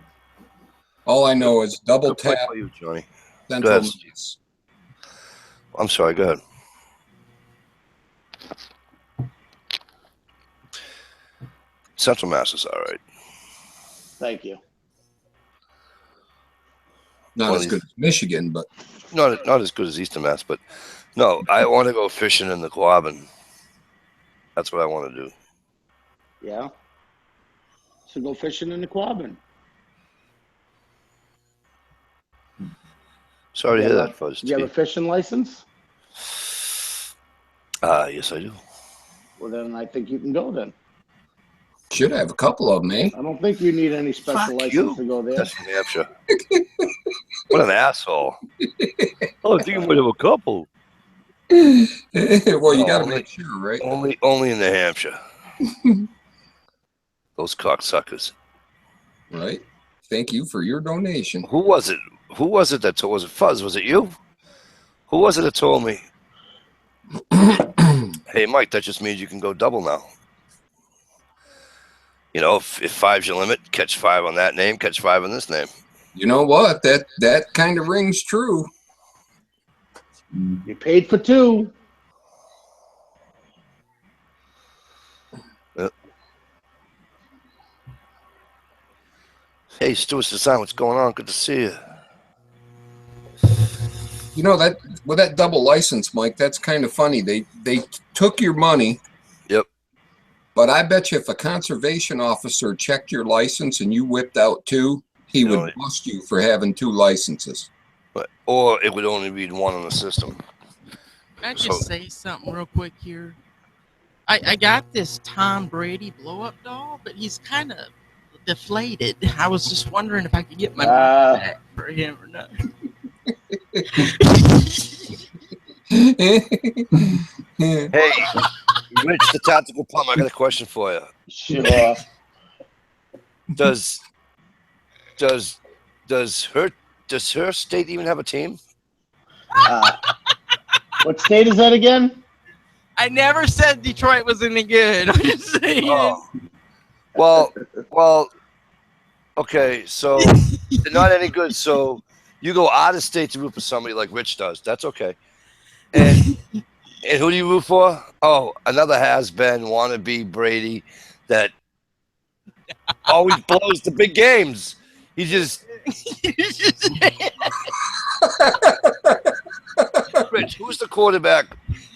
All I know is double Good play tap for you, Johnny. Central ahead. Mass. I'm sorry. Go ahead. Central Mass is all right. Thank you. Not One as of good as Michigan, but Not as good as Eastern Mass, but no, I want to go fishing in the Quabbin. That's what I want to do. Yeah. So go fishing in the Quabbin. Sorry to You hear have that, Fuzz. You have a fishing license? Yes, I do. Well, then I think you can go then. should have a couple of them, eh? I don't think you need any special Fuck license you. to go there. That's New Hampshire. What an asshole. Oh, I think you might have a couple. Well, you No, got to only- make sure, right? Only in New Hampshire. Those cocksuckers. Right. Thank you for your donation. Who was it? Who was it that told? Was it Fuzz? Was it you? Who was it that told me? Hey, Mike, that just means you can go double now. You know, if 5's your limit, catch 5 on that name, catch 5 on this name. You know what? That kind of rings true. You paid for 2. Hey, Stuart Design, what's going on? Good to see you. You know that with that double license, Mike, that's kind of funny. They took your money. Yep. But I bet you if a conservation officer checked your license and you whipped out 2, he No, would bust you for having 2 licenses. Or it would only read 1 on the system. Can I just say something real quick here? I got this Tom Brady blow-up doll, but he's kind of deflated. I was just wondering if I could get my money back for him or not. Hey, Rich, the tactical plumber, I got a question for you. Sure. Does her state even have a team? What state is that again? I never said Detroit was any good. I'm just saying. Oh. Well, okay, so they're not any good, so you go out of state to root for somebody like Rich does. That's okay. And who do you root for? Oh, another has-been wannabe Brady that always blows the big games. He just Rich, who's the quarterback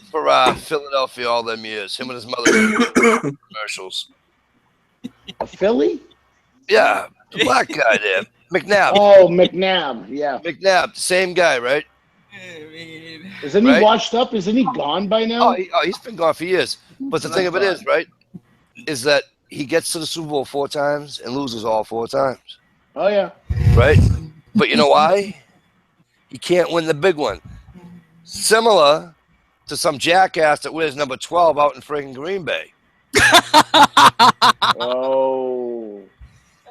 for Philadelphia all them years? Him and his mother commercials. A Philly? Yeah, the black guy there, McNabb. Oh, McNabb. Yeah. McNabb, same guy, right? Isn't he Right? washed up? Isn't he gone by now? He's been gone for years. But the thing of it is, right, is that he gets to the Super Bowl 4 times and loses all 4 times, Oh, yeah. right? But you know why? He can't win the big one. Similar to some jackass that wears number 12 out in friggin' Green Bay. Oh.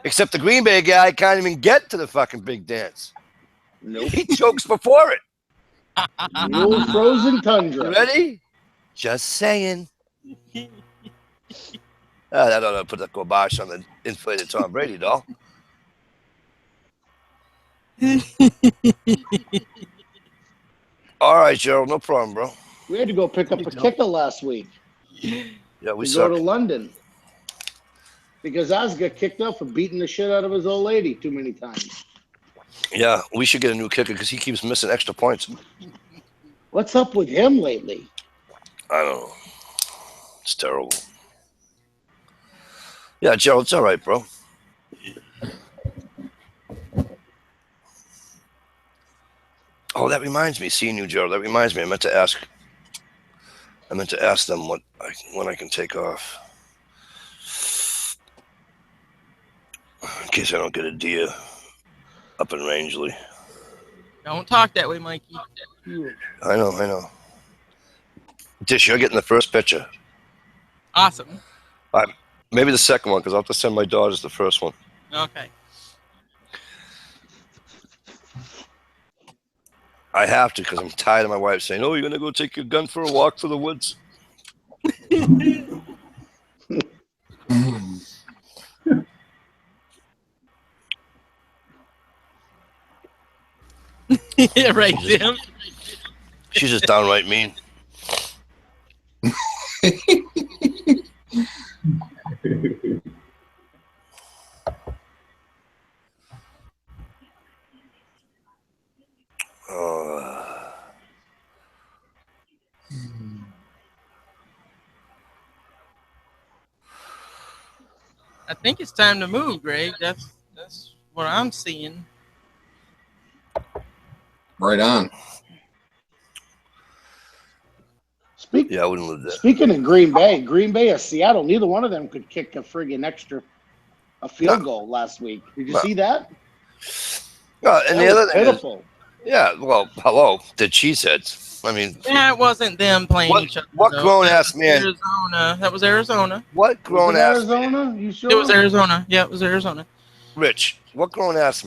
Except the Green Bay guy can't even get to the fucking big dance. Nope. He chokes before it. The old frozen tundra. You ready? Just saying. That ought to put the kibosh on the inflated Tom Brady doll. All right, Gerald, no problem, bro. We had to go pick up a kicker last week Yeah, we to suck. go to London. Because Oz got kicked out for beating the shit out of his old lady too many times. Yeah, we should get a new kicker because he keeps missing extra points. What's up with him lately? I don't know. It's terrible. Yeah, Gerald, it's all right, bro. Oh, that reminds me. Seeing you, Gerald. That reminds me. I meant to ask them when I can take off, in case I don't get a deer up in Rangeley. Don't talk that way, Mikey. I know. Dish, you're getting the first picture. Awesome. Maybe the second one, because I'll have to send my daughters the first one. Okay. I have to because I'm tired of my wife saying, "Oh, you're gonna go take your gun for a walk through the woods." Yeah, right, Jim. She's just downright mean. I think it's time to move, Greg. That's what I'm seeing. Right on. Yeah, I wouldn't live there. Speaking of Green Bay or Seattle, neither one of them could kick a friggin' a field goal last week. Did you see that? And That the other was thing pitiful. is, yeah, well, hello, the cheeseheads. I mean, Yeah, it wasn't them playing each other. What though. grown-ass man? Arizona. That was Arizona. What Was it grown-ass man? Arizona? You sure? It was Arizona. Yeah, it was Arizona. Rich, what grown-ass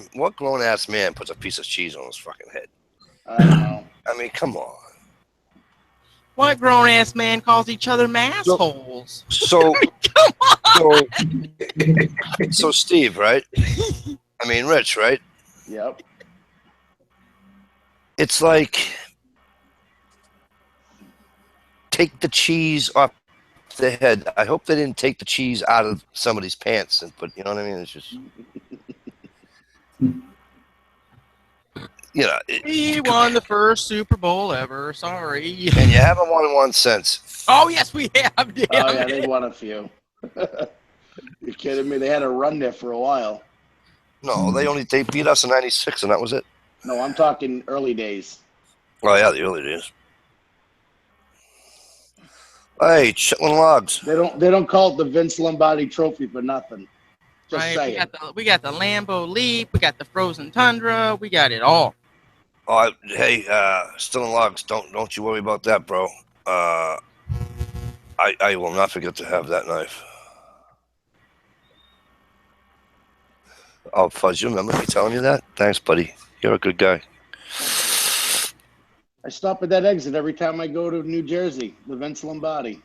man puts a piece of cheese on his fucking head? I don't know. I mean, come on. What grown ass man calls each other massholes? So, so Steve, right? I mean, Rich, right? Yep. It's like take the cheese off the head. I hope they didn't take the cheese out of somebody's pants and put. You know what I mean? It's just. You know, We won the first Super Bowl ever. Sorry. And you haven't won in 1 cent. Oh yes, we have. Oh yeah, they won a few. You kidding me? They had a run there for a while. No, they beat us in '96, and that was it. No, I'm talking early days. Oh yeah, the early days. Hey, chitlin logs. They don't call it the Vince Lombardi Trophy for nothing. Just Right. saying. We got the Lambo Leap. We got the Frozen Tundra. We got it all. Oh, hey, still in logs. Don't you worry about that, bro. I will not forget to have that knife. Oh, Fuzz, you remember me telling you that? Thanks, buddy. You're a good guy. I stop at that exit every time I go to New Jersey, the Vince Lombardi.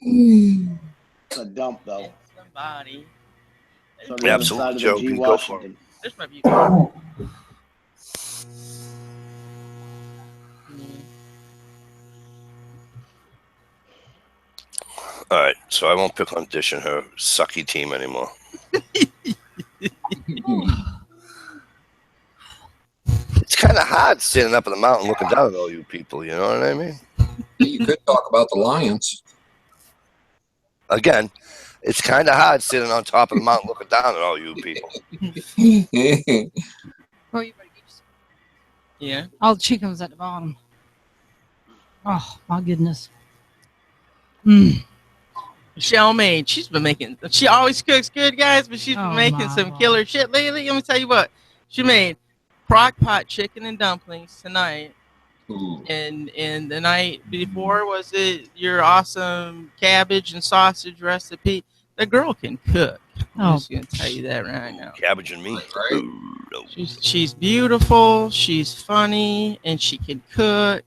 It's a dump, though. Somebody. It's on the other side Absolutely, of Joe. the G You go for it. Washington. This might be. Yeah. All right, so I won't pick on Dish and her sucky team anymore. It's kind of hard standing up in the mountain looking down at all you people, you know what I mean? You could talk about the Lions. Again, it's kind of hard sitting on top of the mountain looking down at all you people. Well, you better get Yeah. all the chickens at the bottom. Oh my goodness. Mm. Michelle Maid, she's been making. She always cooks good, guys, but she's been Oh, making my some Lord. killer shit lately. Let me tell you what. She made crock pot chicken and dumplings tonight. Ooh. And the night before was it your awesome cabbage and sausage recipe. The girl can cook. I'm Oh. just gonna tell you that right now. Cabbage and meat. Right. She's beautiful, she's funny, and she can cook.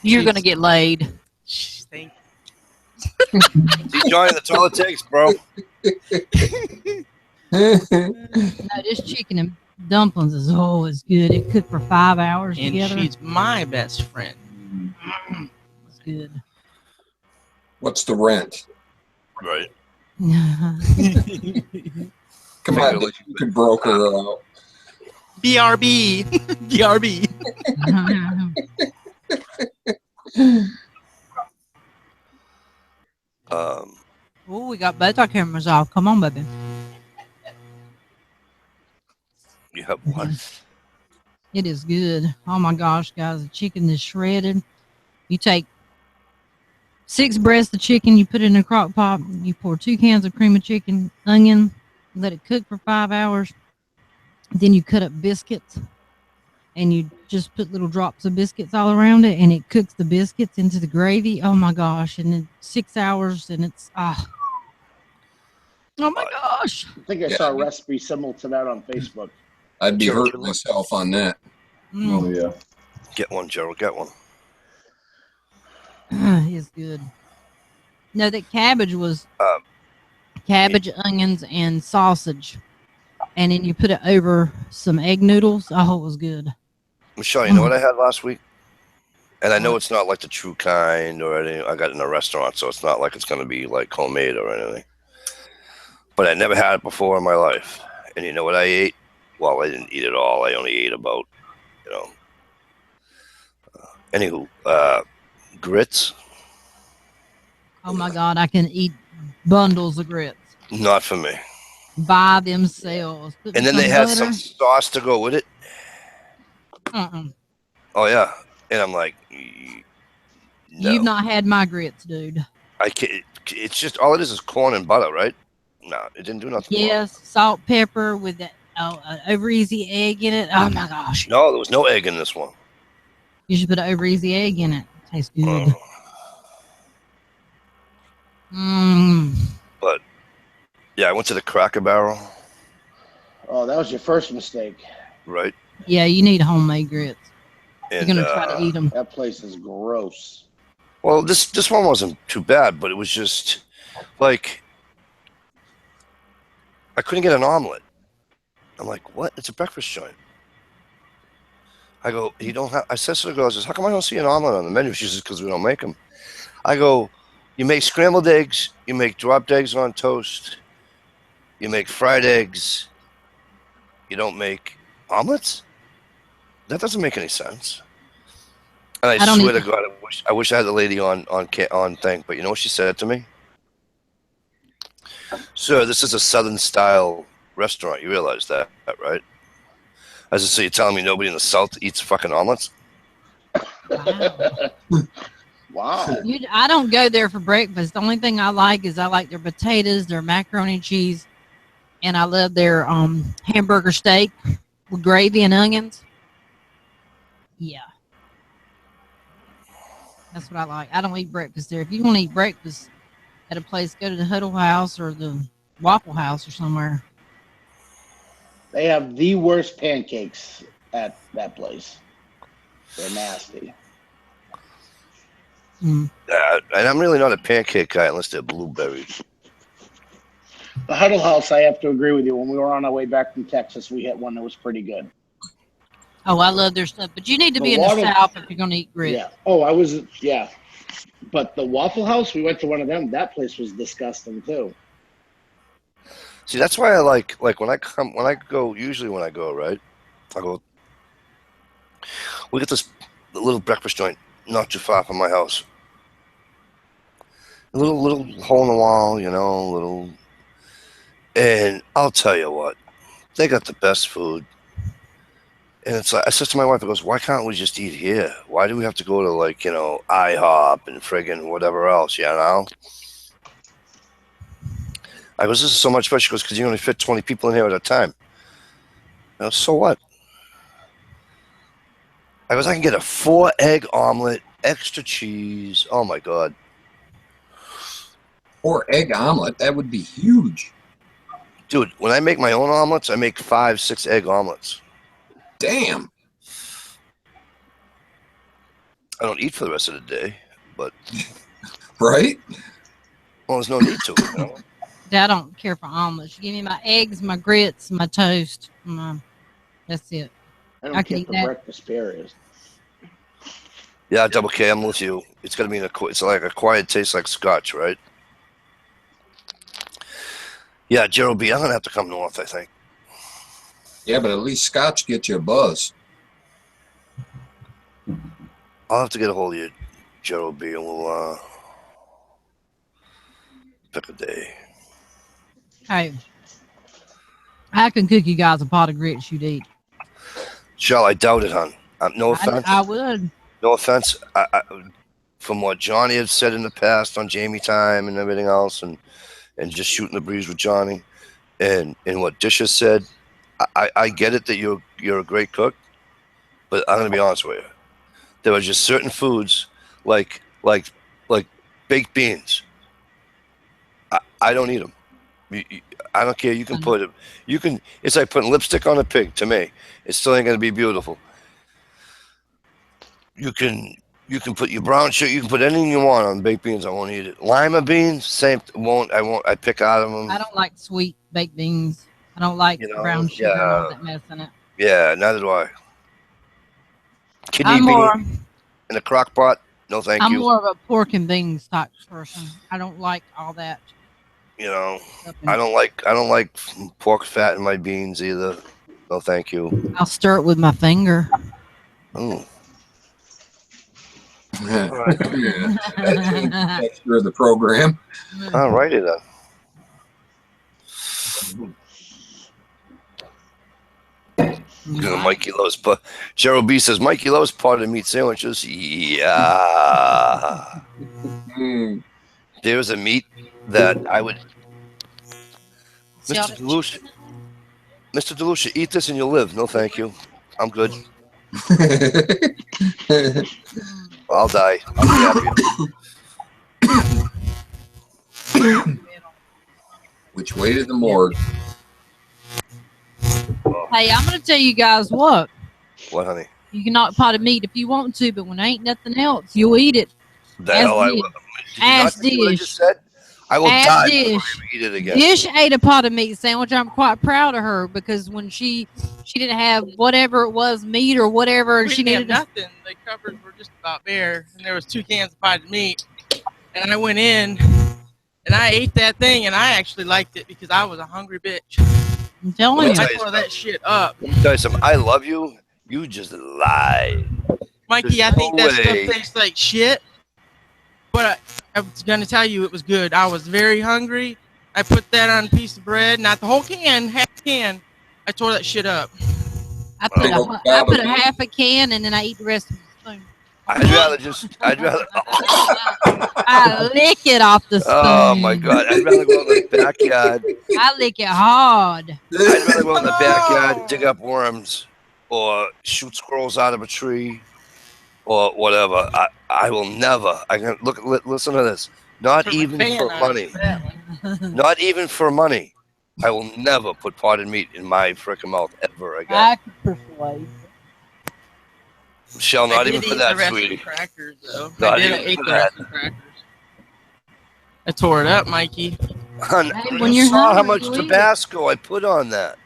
You're gonna get laid. Thank See, Johnny, that's all it takes, bro. No, this chicken and dumplings is always good. It cooked for 5 hours and together. she's my best friend. It's good. What's the rent? Right. Come on, Dick, you could broker her out. BRB. BRB. Oh, we got both our cameras off. Come on, baby. You have one. It is good. Oh my gosh, guys, the chicken is shredded. You take 6 breasts of chicken, you put it in a crock pot, you pour 2 cans of cream of chicken, onion, let it cook for 5 hours. Then you cut up biscuits and you just put little drops of biscuits all around it, and it cooks the biscuits into the gravy. Oh my gosh. And then 6 hours, and it's oh my gosh. I think I saw a recipe similar to that on Facebook. I'd be Sure. hurting myself on that. Mm. Oh yeah. Get one, Gerald. Get one. It's good. No, that cabbage was cabbage, onions, and sausage. And then you put it over some egg noodles. Oh, it was good. Michelle, you know what I had last week? And I know it's not like the true kind or anything. I got it in a restaurant, so it's not like it's going to be like homemade or anything. But I never had it before in my life. And you know what I ate? Well, I didn't eat it all. I only ate about, anywho, grits. Oh my God, I can eat bundles of grits Not for me. by themselves. Put And then some they had butter. some sauce to go with it. Oh, yeah. And I'm like, no. You've not had my grits, dude. I can't. It's just, all it is corn and butter, right? No, it didn't do nothing. Yes, salt, pepper with that over easy egg in it. Oh my gosh. No, there was no egg in this one. You should put an over easy egg in it. Tastes good. But yeah, I went to the Cracker Barrel. Oh, that was your first mistake. Right. Yeah, you need homemade grits. And, You're gonna try to eat them. That place is gross. Well, this one wasn't too bad, but it was just like I couldn't get an omelet. I'm like, what? It's a breakfast joint. I go, you don't have. I said to the girl, I says, how come I don't see an omelet on the menu? She says, because we don't make them. I go, you make scrambled eggs, you make dropped eggs on toast, you make fried eggs. You don't make omelets? That doesn't make any sense. And I swear to God, I wish I had the lady on thing. But you know what she said to me? Sir, this is a Southern style restaurant. You realize that, right? I said, so you're telling me nobody in the South eats fucking omelets? Wow. I don't go there for breakfast. The only thing I like is their potatoes, their macaroni and cheese, and I love their hamburger steak with gravy and onions. Yeah. That's what I like. I don't eat breakfast there. If you want to eat breakfast at a place, go to the Huddle House or the Waffle House or somewhere. They have the worst pancakes at that place. They're nasty. And I'm really not a pancake guy unless they're blueberries. The Huddle House, I have to agree with you. When we were on our way back from Texas, we hit one that was pretty good. Oh, I love their stuff. But you need to be in the South if you're going to eat grits. Yeah. Oh, yeah. But the Waffle House, we went to one of them. That place was disgusting, too. See, that's why I like when I go, right? I go, we get this little breakfast joint not too far from my house. A little hole in the wall, and I'll tell you what, they got the best food. And it's like, I said to my wife, I goes, why can't we just eat here? Why do we have to go to IHOP and friggin' whatever else, I goes, this is so much better. She goes, because you only fit 20 people in here at a time. I go, so what? I goes, I can get a 4-egg omelet, extra cheese. Oh my God. 4-egg omelet, that would be huge. Dude, when I make my own omelets, I make 5-6 egg omelets. Damn. I don't eat for the rest of the day, but right? Well, there's no need to. I don't care for omelets. You give me my eggs, my grits, my toast. That's it. I don't care for breakfast period. Yeah, Double K, I'm with you. It's gonna be it's like a quiet taste like scotch, right? Yeah, Gerald B, I'm gonna have to come north, I think. Yeah, but at least scotch gets you a buzz. I'll have to get a hold of you, Gerald B, and we'll pick a day. Hey, I can cook you guys a pot of grits you'd eat. Shell, I doubt it, hon. No offense. I would. No offense. From what Johnny had said in the past on Jamie Time and everything else, and just shooting the breeze with Johnny, and what Dish has said, I get it that you're a great cook, but I'm gonna be honest with you. There are just certain foods like baked beans. I don't eat them. I don't care. You can put it. It's like putting lipstick on a pig. To me, it still ain't gonna be beautiful. You can put your brown sugar. You can put anything you want on baked beans. I won't eat it. Lima beans, same. Won't. I won't. I pick out of them. I don't like sweet baked beans. I don't like brown sugar and all that mess in it. Yeah, neither do I. Kidney I'm more. bean in a crock pot. No, thank I'm you. more of a pork and beans type person. I don't like all that. You know, I don't like pork fat in my beans either. No, thank you. I'll stir it with my finger. Ooh. Texture of the program. All righty then. Mikey loves, but Gerald B says Mikey loves part of meat sandwiches. Yeah. There's a meat that I would. Mr. DeLucia, eat this and you'll live. No, thank you. I'm good. I'll die. I'll be happy. Which way to the morgue? Hey, I'm going to tell you guys what. What, honey? You can knock potted meat if you want to, but when there ain't nothing else, you'll eat it. The hell I will. As dish. What I just said? I will As die dish. before I eat it again. Dish ate a potted meat sandwich. I'm quite proud of her because when she didn't have whatever it was, meat or whatever, and We she didn't needed have nothing. The cupboards were just about bare, and there was 2 cans of potted meat. And I went in, and I ate that thing, and I actually liked it because I was a hungry bitch. I'm telling Let you. me I tell you tore that shit up. Let me tell you something. I love you. You just lie. Mikey, There's I think no that way. stuff tastes like shit. But I was going to tell you it was good. I was very hungry. I put that on a piece of bread, not the whole can, half a can. I tore that shit up. I put a half a can and then I eat the rest of the spoon. I'd rather. I lick it off the spoon. Oh my God! I'd rather go in the backyard. I lick it hard. I'd rather go in the backyard, dig up worms, or shoot squirrels out of a tree, or whatever. I will never. I can listen to this. Not Put my even fan for on money. that one. Not even for money. I will never put potted meat in my frickin' mouth ever again. I could persuade. Michelle, not I even did for eat that, the rest sweetie. Of the crackers, though. Not I did even eat for the that. rest of the crackers. I tore it up, Mikey. Hun, Hey, you when you're saw how hungry, much you eat it. Tabasco I put on that.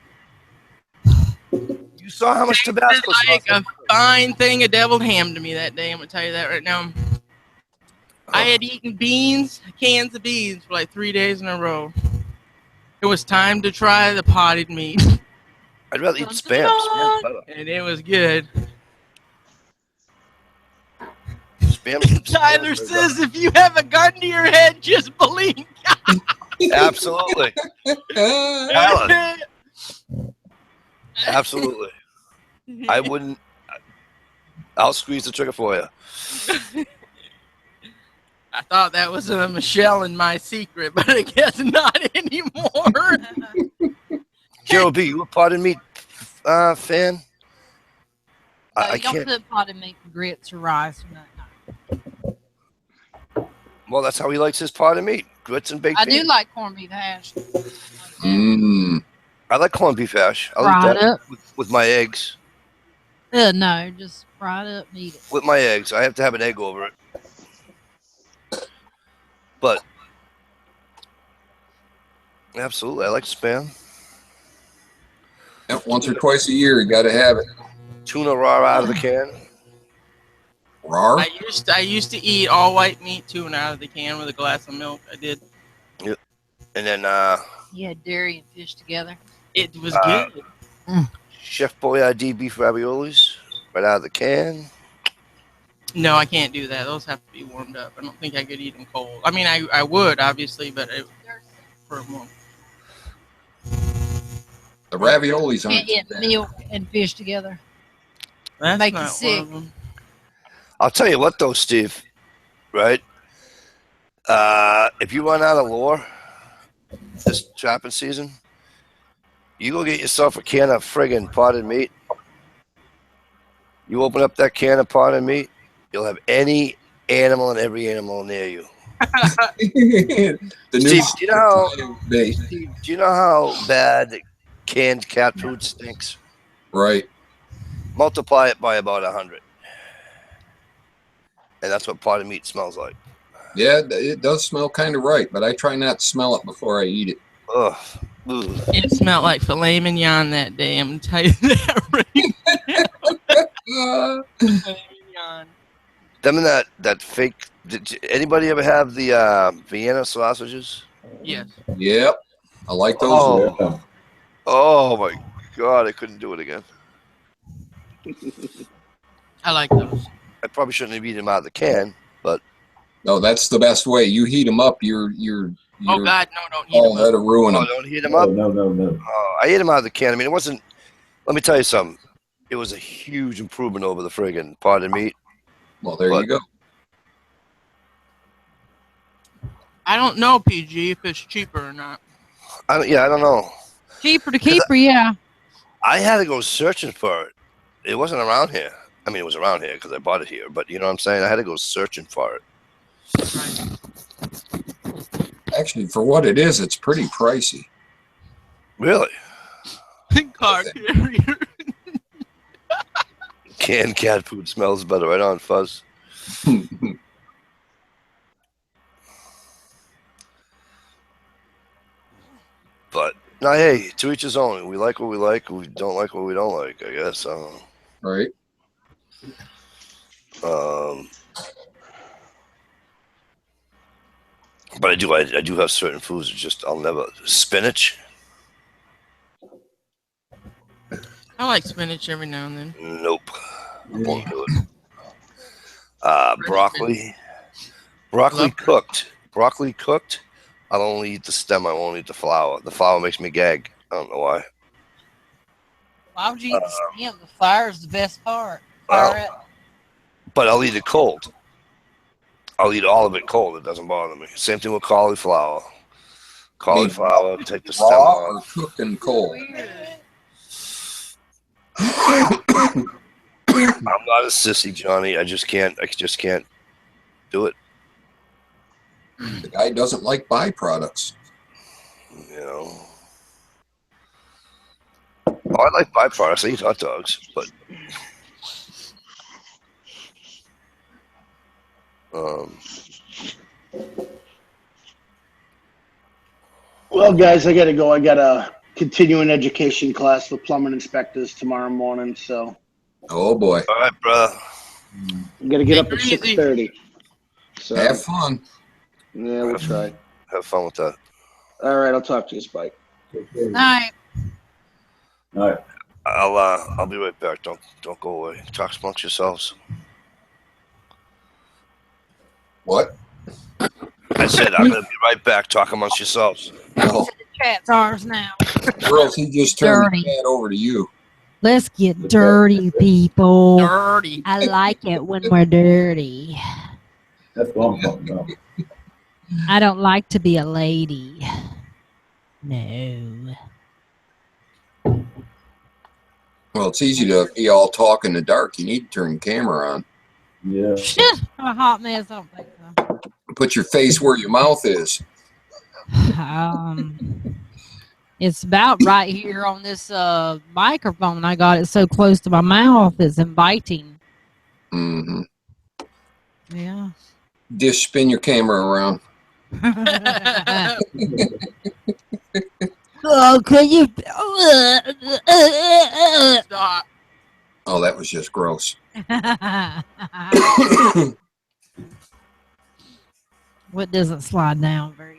You saw how much Tabasco Like sauce. a fine thing of deviled ham to me that day. I'm gonna tell you that right now. I had eaten cans of beans for like 3 days in a row. It was time to try the potted meat, I'd rather eat spam. Spam's better. and it was good. Spam's Tyler spam's says, if you have a gun to your head, just believe. better. Absolutely. Tyler, absolutely. I wouldn't. I'll squeeze the trigger for you. I thought that was a Michelle and my secret, but I guess not anymore. Gerald B, you a potted meat fan? I You don't can't. put potted meat in grits or rice or nothing. Well, that's how he likes his potted meat: grits and baked I beans. do like corned beef hash. I like corned beef hash. I'll Fried eat that up. with my eggs. No, just fry it up and eat it. With my eggs, I have to have an egg over it. But absolutely, I like spam. Yep, once or twice a year, you got to have it. Tuna raw out of the can. Rar? I used to eat all white meat tuna out of the can with a glass of milk. I did. And then You had dairy and fish together. It was Uh, good. Chef Boyardee beef raviolis right out of the can. No, I can't do that. Those have to be warmed up. I don't think I could eat them cold. I mean, I would, obviously, but for a month. The raviolis Can't aren't eat milk and fish together. That's Make you not sick. one of them. I'll tell you what, though, Steve. Right? If you run out of lure this trapping season, you go get yourself a can of friggin' potted meat. You open up that can of potted meat, you'll have any animal and every animal near you. the new Steve, do you know bait. Steve, do you know how bad canned cat food stinks? Right. Multiply it by about 100. and that's what potted meat smells like. Yeah, it does smell kind of right, but I try not to smell it before I eat it. Ugh. Ugh. It smelled like filet mignon that day. I'm gonna tell you that right now. Filet mignon. Them and that fake. Did anybody ever have the Vienna sausages? Yes. Yep. I like those. Oh. Yeah. Oh my God, I couldn't do it again. I like those. I probably shouldn't have eaten them out of the can, but No, that's the best way. You heat them up, you're Oh God, no, don't eat all them. that'll ruin oh, them. don't heat them Oh, up. no. Oh, I ate them out of the can. I mean, it wasn't. Let me tell you something. It was a huge improvement over the friggin' potted meat. Well, there you go. I don't know, PG, if it's cheaper or not. I don't know. Cheaper to keeper, yeah. I had to go searching for it. It wasn't around here. I mean, it was around here because I bought it here, but you know what I'm saying? I had to go searching for it. Right. Actually, for what it is, it's pretty pricey. Really? Car carrier. Canned cat food smells better. Right on, Fuzz. But no, hey, to each his own. We like what we like. We don't like what we don't like. I guess. Right? But I do have certain foods that just I'll never. Spinach. I like spinach every now and then. Nope. I won't do it. Broccoli. Broccoli cooked. Broccoli cooked. I'll only eat the stem. I won't eat the flower. The flower makes me gag. I don't know why. Why would you eat the stem? The flower is the best part. But I'll eat it cold. I'll eat all of it cold. It doesn't bother me. Same thing with cauliflower. Cauliflower, take the stem Raw or off. cooked and cold? I'm not a sissy, Johnny. I just can't do it. The guy doesn't like byproducts. You know. Oh, I like byproducts. I eat hot dogs, but Well, guys, I got to go. I got a continuing education class with plumbing inspectors tomorrow morning, so Oh boy. all right, bro. I'm gonna get up at Take it easy. 6:30. So Have fun. yeah, we'll try. Have fun with that. All right, I'll talk to you, Spike. All right. All right. I'll be right back. Don't go away. Talk amongst yourselves. What? I said I'm gonna be right back. Talk amongst yourselves. Oh, Chat's ours now. girls, he just turned Dirty. the cat over to you. Let's get dirty, people. Dirty. I like it when we're dirty. That's what I'm talking about. I don't like to be a lady. No. Well, it's easy to be all talk in the dark. You need to turn the camera on. Yeah. I'm a hot mess. I don't think so. Put your face where your mouth is. It's about right here on this microphone. I got it so close to my mouth. It's inviting. Mm-hmm. Yeah. Just spin your camera around. Oh, could you? Stop. Oh, that was just gross. What doesn't slide down very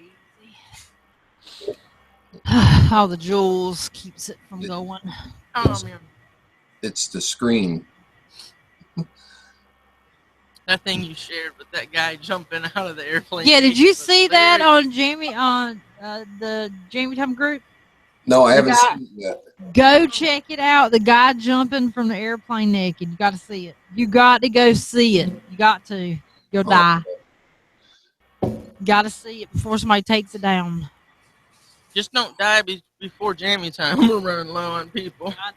easy? All the jewels keeps it from going. Oh, man. It's the screen. That thing you shared with that guy jumping out of the airplane. Yeah, did you was see that hilarious. on the Jamie Time group? No, I haven't got- seen it yet. Go check it out. The guy jumping from the airplane naked. You got to see it. You got to go see it. You got to. You'll die. Got to see it before somebody takes it down. Just don't die before Jamie time. We're running low on people. I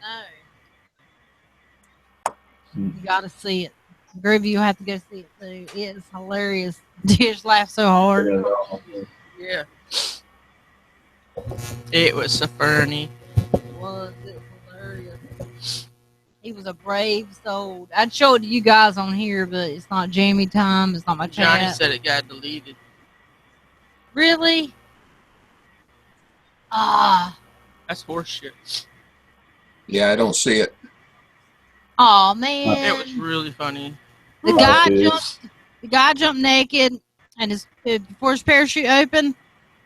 know. You got to see it. Groovy, you have to go see it too. It's hilarious. Just laugh so hard. Yeah. It was so funny. Was it hilarious? He was a brave soul. I'd show it to you guys on here, but it's not Jamie time. It's not my Johnny chat. said it got deleted. Really? Ah. That's horseshit. Yeah, I don't see it. Oh It man. was really funny. The guy jumped naked, and before his parachute opened,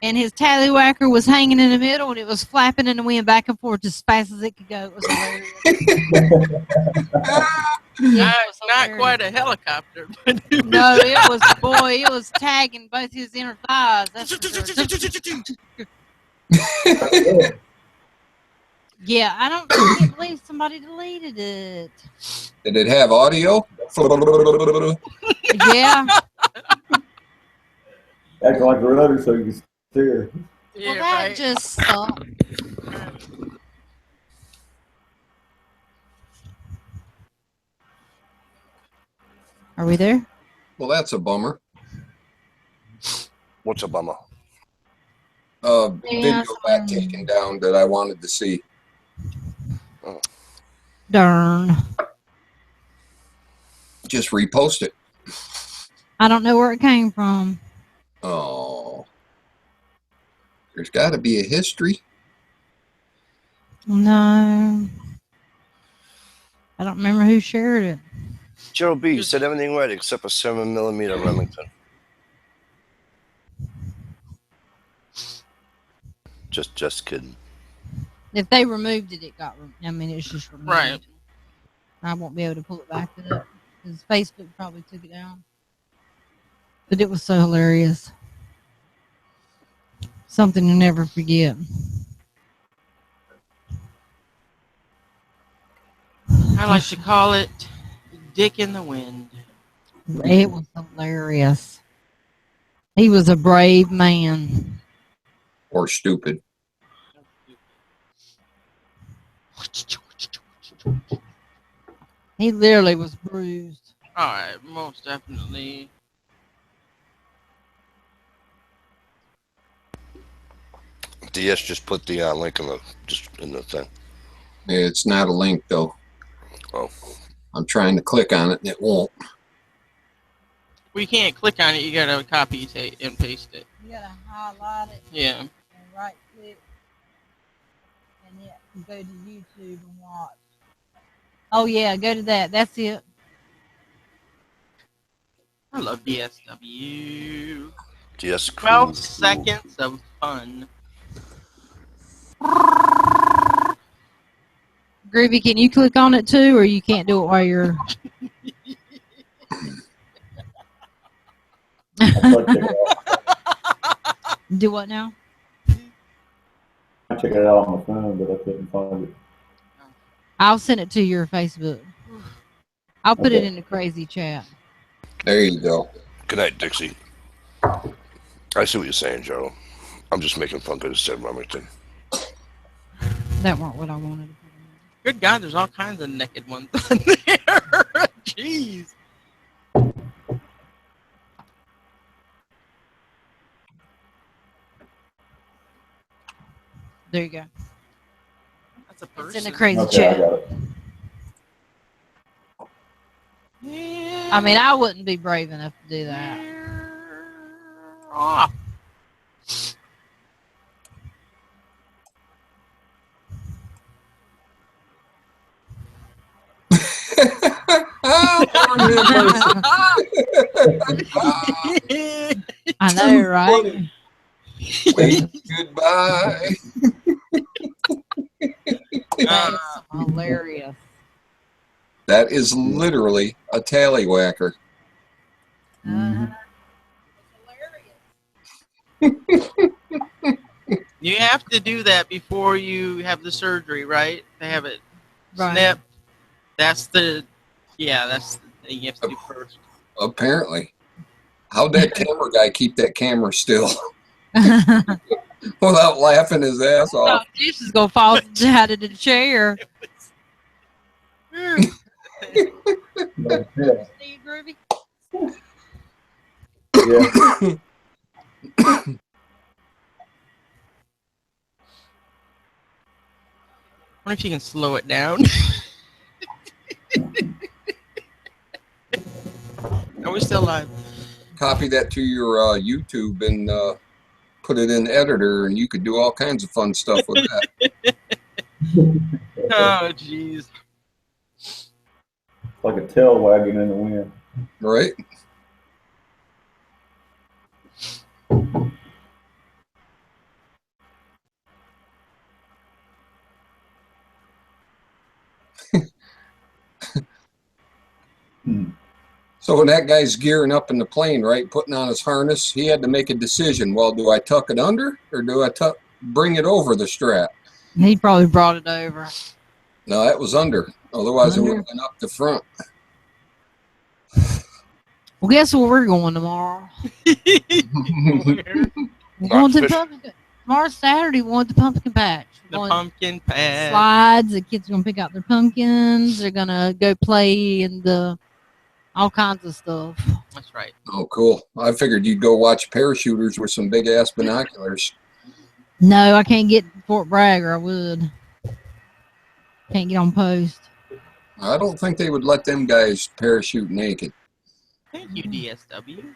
and his tallywhacker was hanging in the middle, and it was flapping in the wind back and forth as fast as it could go. It was hilarious. Yeah, it was Not hilarious. quite a helicopter, but it No, it was tagging both his inner thighs. That's for sure. Yeah, I can't believe somebody deleted it. Did it have audio? Yeah. Act like a rudder so you can steer. yeah, Well, that right. just sucked. Are we there? Well, that's a bummer. What's a bummer? Video got taken down that I wanted to see. Darn. Just repost it. I don't know where it came from. Oh. There's got to be a history. No. I don't remember who shared it. Gerald B, you said everything right except for 7mm Remington. Just kidding. If they removed it, it's just removed. Right. I won't be able to pull it back up because Facebook probably took it down. But it was so hilarious. Something you'll never forget. I like to call it Dick in the Wind. It was hilarious. He was a brave man. Or stupid. He literally was bruised. Alright, most definitely. DS just put the link in the thing. It's not a link, though. Oh. I'm trying to click on it, and it won't. We can't click on it. You gotta copy and paste it. You gotta highlight it Yeah. and right click, and then go to YouTube and watch. Oh yeah, go to that. That's it. I love DSW. DS 12 cool. seconds of fun. Groovy, can you click on it too, or you can't do it while you're? I'll check it out. Do what now? I checked it out on my phone, but I couldn't find it. I'll send it to your Facebook. I'll put it Okay. in the crazy chat. There you go. Good night, Dixie. I see what you're saying, Gerald. I'm just making fun because it said Remington. That weren't what I wanted to put in. Good God, there's all kinds of naked ones on there. Jeez. There you go. That's a It's person. in the crazy Okay, I chat. got it. I mean, I wouldn't be brave enough to do that. Oh. I know, right? Wait, goodbye. That's hilarious. That is literally a tallywhacker. Mhm. You have to do that before you have the surgery, right? They have it Right. snipped. That's the thing you have to do first. Apparently. How'd that camera guy keep that camera still without laughing his ass Oh, off? this is gonna fall out of the chair. But, yeah. Steve Groovy. Yeah. I wonder if you can slow it down. copy that to your YouTube and put it in the editor, and you could do all kinds of fun stuff with that. Oh, jeez. Like a tail wagging in the wind. Right? So when that guy's gearing up in the plane, right, putting on his harness, he had to make a decision. Well, do I tuck it under or do I bring it over the strap? He probably brought it over. No, that was under. Otherwise, it Under? would have been up the front. Well, guess where we're going tomorrow? We're going to the pumpkin. Tomorrow's Saturday. We're going to the pumpkin patch. The pumpkin patch. Slides. The kids are going to pick out their pumpkins. They're going to go play in all kinds of stuff. That's right. Oh, cool. I figured you'd go watch parachuters with some big-ass binoculars. No, I can't get Fort Bragg, or I would. Can't get on post. I don't think they would let them guys parachute naked. Thank you, DSW.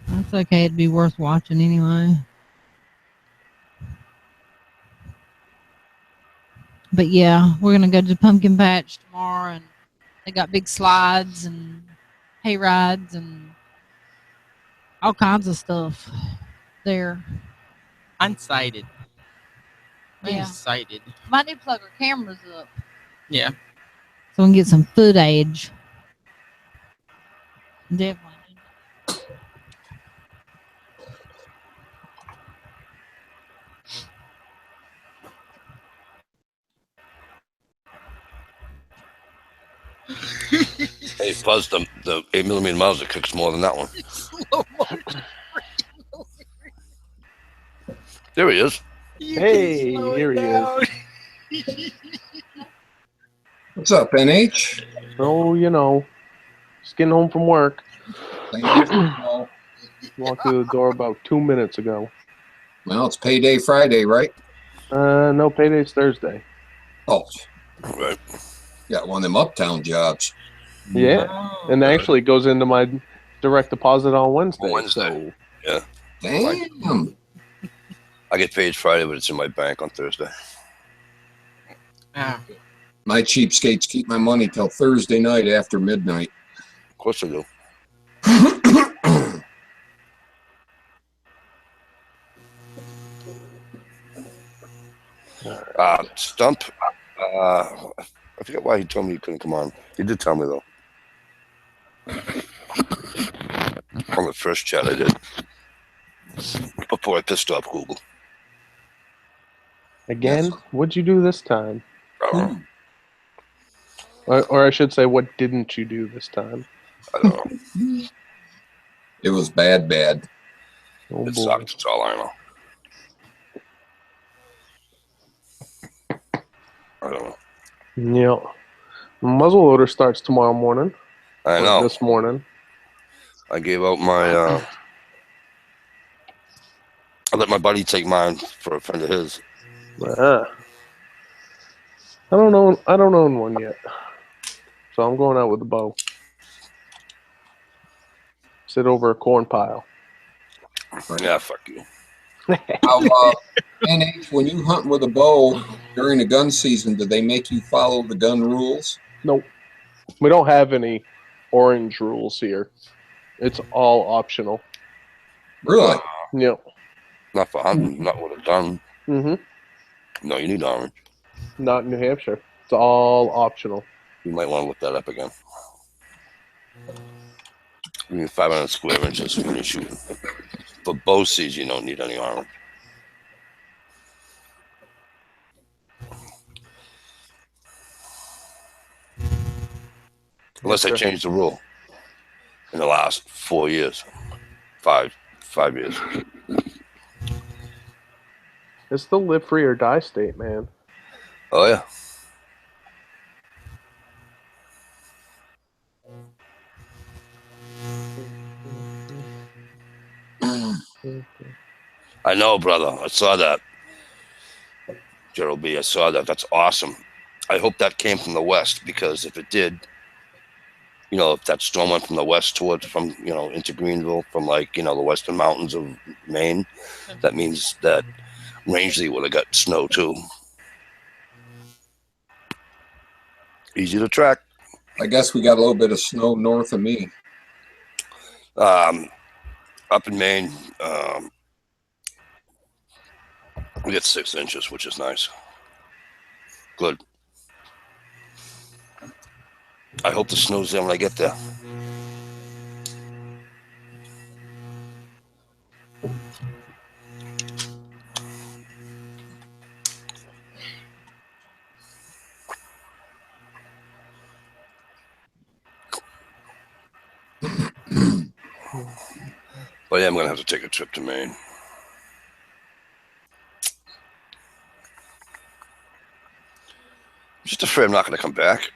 That's okay. It'd be worth watching anyway. But yeah, we're going to go to the pumpkin patch tomorrow, and they got big slides and hay rides and all kinds of stuff there. I'm excited. I'm Yeah. excited. Might need to plug our cameras up Yeah. so we can get some footage. Definitely. Hey, Fuzz, the 8mm Mauser kicks more than that one. There he is. Hey, here he is. What's up, NH? Oh, you know, just getting home from work. Well, Walked through the door about 2 minutes ago. it's payday Friday, right? No, payday's Thursday. Oh, Right. got one of them uptown jobs. Yeah, Oh, and actually it goes into my direct deposit on Wednesday. Wednesday. So Damn. I get paid Friday, but it's in my bank on Thursday. Ah, My cheapskates keep my money till Thursday night after midnight. Of course I do. Stump. I forget why he told me he couldn't come on. He did tell me though. On the first chat I did before I pissed off Google. again, Yes. what'd you do this time? I don't Or I should say, what didn't you do this time? know. It was bad. Oh It boy. sucked. That's all I know. I don't know. Yeah. Muzzleloader starts tomorrow morning. I or know. This morning. I gave out my. I let my buddy take mine for a friend of his. I don't know. I don't own one yet, so I'm going out with the bow. Sit over a corn pile. Yeah, fuck you. How, NH, when you hunt with a bow during the gun season, do they make you follow the gun rules? Nope. We don't have any orange rules here. It's all optional. Really? Yep. Not for hunting. Not with a gun. Mm-hmm. No, you need orange. Not in New Hampshire. It's all optional. You might want to look that up again. You need 500 square inches when you're shooting. For bow seeds, you don't need any orange. Unless they changed the rule in the last 4 years. Five years. It's the live free or die state, man. Oh, yeah. I know, brother. I saw that. Gerald B., I saw that. That's awesome. I hope that came from the West, because if it did, You know, if that storm went from the west towards, from, you know, into Greenville, from like, you know, the western mountains of Maine, that means that Rangeley would have got snow too. Easy to track. I guess we got a little bit of snow north of me. Up in Maine, we get 6 inches, which is nice. Good. I hope the snow's there when I get there. But yeah, I'm gonna have to take a trip to Maine. I'm just afraid I'm not gonna come back.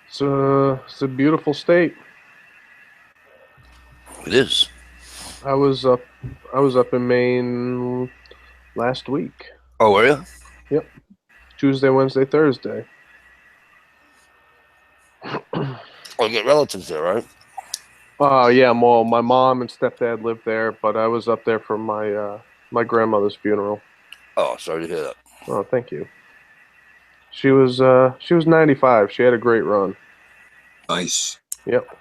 It's a beautiful state. It is. I was up in Maine last week. Oh, were you? Yep. Tuesday, Wednesday, Thursday. Oh, you get relatives there, right? Yeah, well, my mom and stepdad lived there, but I was up there for my my grandmother's funeral. Oh, sorry to hear that. Oh, thank you. She was 95. She had a great run. Nice. Yep.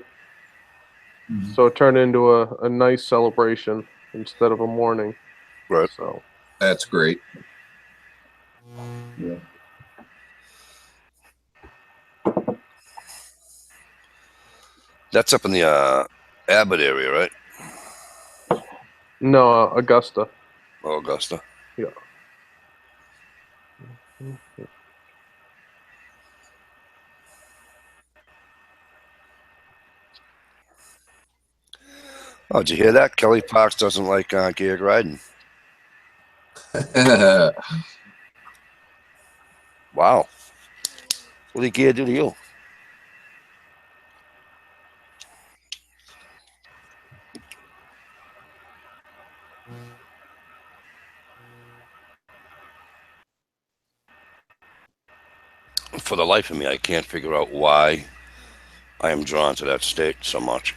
So it turned into a nice celebration instead of a mourning. Right. So That's great. Yeah. That's up in the Abbott area, right? no, Augusta. Oh, Augusta. Yeah. Oh, did you hear that? Kelly Parks doesn't like geared riding. Wow. What did gear do to you? For the life of me, I can't figure out why I am drawn to that state so much.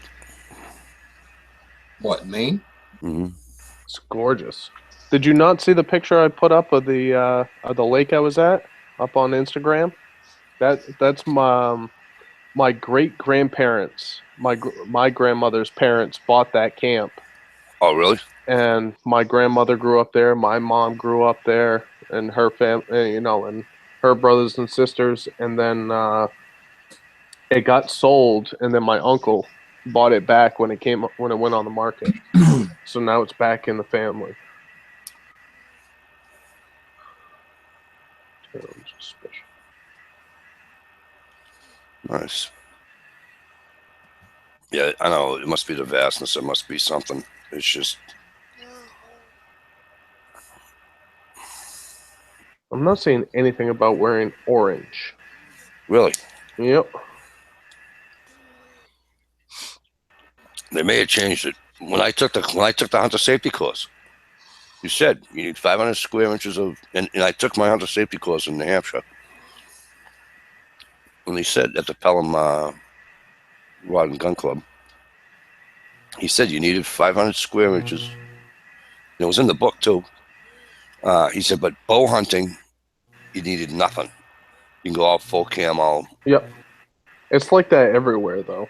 What, Maine? Mm-hmm. It's gorgeous. Did you not see the picture I put up of the lake I was at up on Instagram? That's my great grandparents. My grandmother's parents bought that camp, Oh, really? and my grandmother grew up there. My mom grew up there, and her family, and her brothers and sisters. And then it got sold, and then my uncle bought it back when it went on the market. So now it's back in the family. Nice. Yeah, I know. It must be the vastness. It must be something. It's just... I'm not saying anything about wearing orange. Really? Yep. They may have changed it. When I took the hunter safety course, you said you need 500 square inches of... And I took my hunter safety course in New Hampshire. And he said at the Pelham Rod and Gun Club, he said you needed 500 square inches. And it was in the book, too. He said, but bow hunting, you needed nothing. You can go all full camo. Yep. It's like that everywhere, though.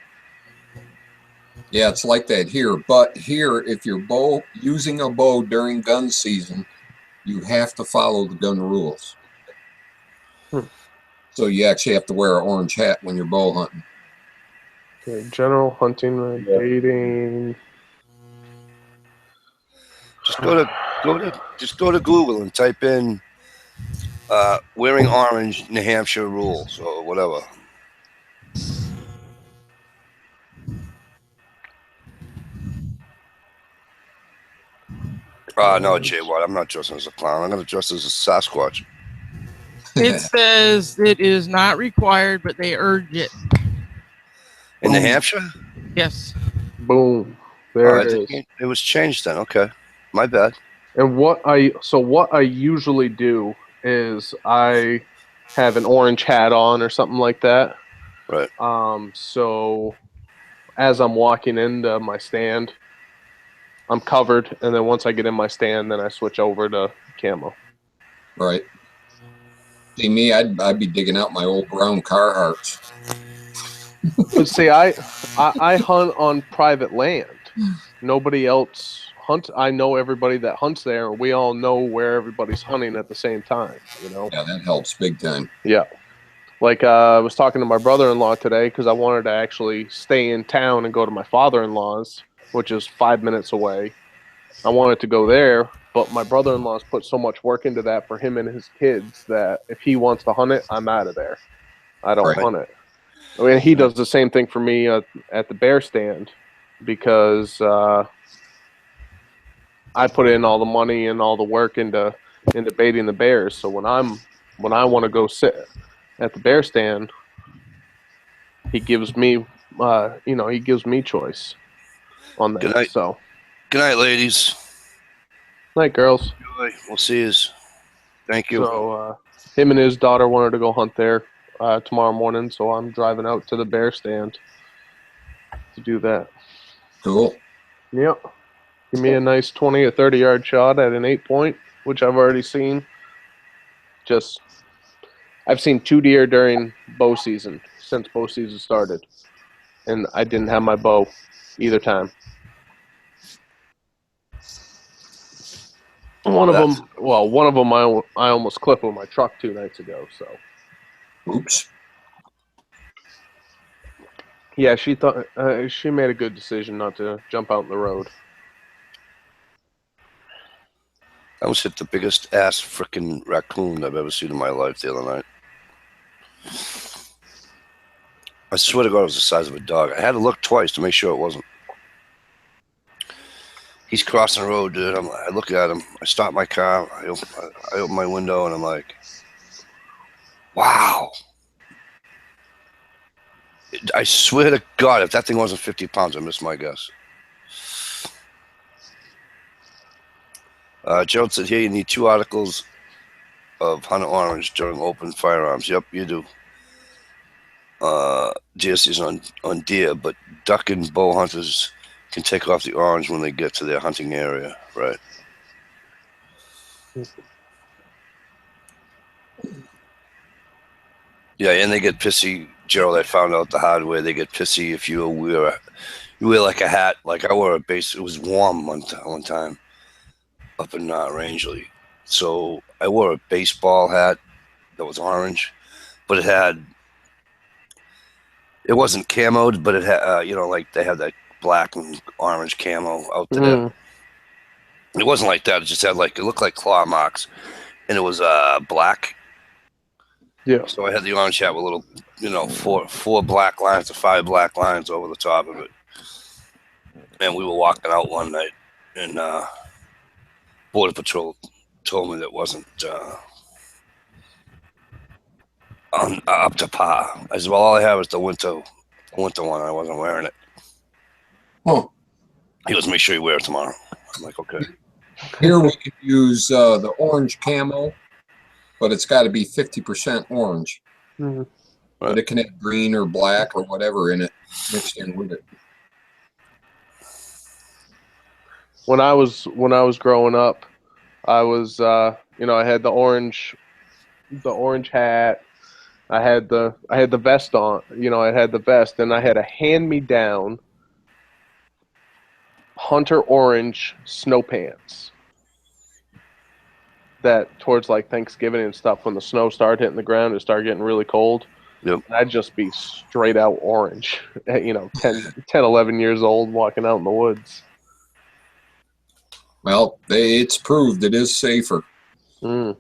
Yeah, it's like that here. But here, if you're using a bow during gun season, you have to follow the gun rules. So you actually have to wear an orange hat when you're bow hunting. Okay, general hunting, dating. Just go to Google and type in wearing orange New Hampshire rules or whatever. No, Jay Watt, I'm not dressing as a clown. I'm going to dress as a Sasquatch. It says it is not required, but they urge it. In New Hampshire? Yes. Boom. There it is. It was changed then. Okay. My bad. And what I usually do is I have an orange hat on or something like that. Right. So as I'm walking into my stand, I'm covered, and then once I get in my stand, then I switch over to camo. Right. See me, I'd be digging out my old brown Carhartts. But see, I hunt on private land. Nobody else hunts. I know everybody that hunts there, and we all know where everybody's hunting at the same time. You know. Yeah, that helps big time. Yeah. Like I was talking to my brother-in-law today because I wanted to actually stay in town and go to my father-in-law's, which is 5 minutes away. I wanted to go there, but my brother-in-law's put so much work into that for him and his kids that if he wants to hunt it, I'm out of there. I don't Right. hunt it. I mean, he does the same thing for me at the bear stand because I put in all the money and all the work into baiting the bears. So when I want to go sit at the bear stand, he gives me he gives me choice on that. Good night. So Good night, ladies. night, girls. We'll see you. Thank you. So him and his daughter wanted to go hunt there tomorrow morning, so I'm driving out to the bear stand to do that. Cool. Yep. Give me a nice 20 or 30 yard shot at an 8-point, which I've already seen. I've seen 2 deer during bow season, since bow season started. And I didn't have my bow either time. One of them I almost clipped with my truck 2 nights ago, so. Oops. Yeah, she thought she made a good decision not to jump out in the road. I almost hit the biggest ass freaking raccoon I've ever seen in my life the other night. I swear to God, it was the size of a dog. I had to look twice to make sure it wasn't. He's crossing the road, dude. I look at him. I stop my car. I open my window, and I'm like, wow. I swear to God, if that thing wasn't 50 pounds, I missed my guess. Gerald said, here you need 2 articles of Hunter Orange during open firearms. Yep, you do. GSC's on deer, but duck and bow hunters can take off the orange when they get to their hunting area, right? Yeah, and they get pissy. Gerald, I found out the hard way. They get pissy if you wear like a hat. Like I wore a base. It was warm one time up in Rangeley, so I wore a baseball hat that was orange, but it wasn't camoed, but it had like they had that black and orange camo out there. Mm. It wasn't like that. It just had it looked like claw marks, and it was black. Yeah. So I had the orange hat with little, four black lines or 5 black lines over the top of it. And we were walking out one night, and Border Patrol told me that wasn't up to par. I said, well, all I have is the winter one. I wasn't wearing it. Huh. He goes, make sure you wear it tomorrow. I'm like, okay. Here we could use the orange camo, but it's got to be 50% orange. Mm-hmm. But it can have green or black or whatever in it mixed in with it. When I was growing up, I was I had the orange hat. I had the vest on. I had the vest, and I had a hand-me-down Hunter orange snow pants. That towards like Thanksgiving and stuff, when the snow started hitting the ground, it started getting really cold. Yep. I'd just be straight out orange. 10, 11 years old, walking out in the woods. Well, it's proved it is safer. Mm.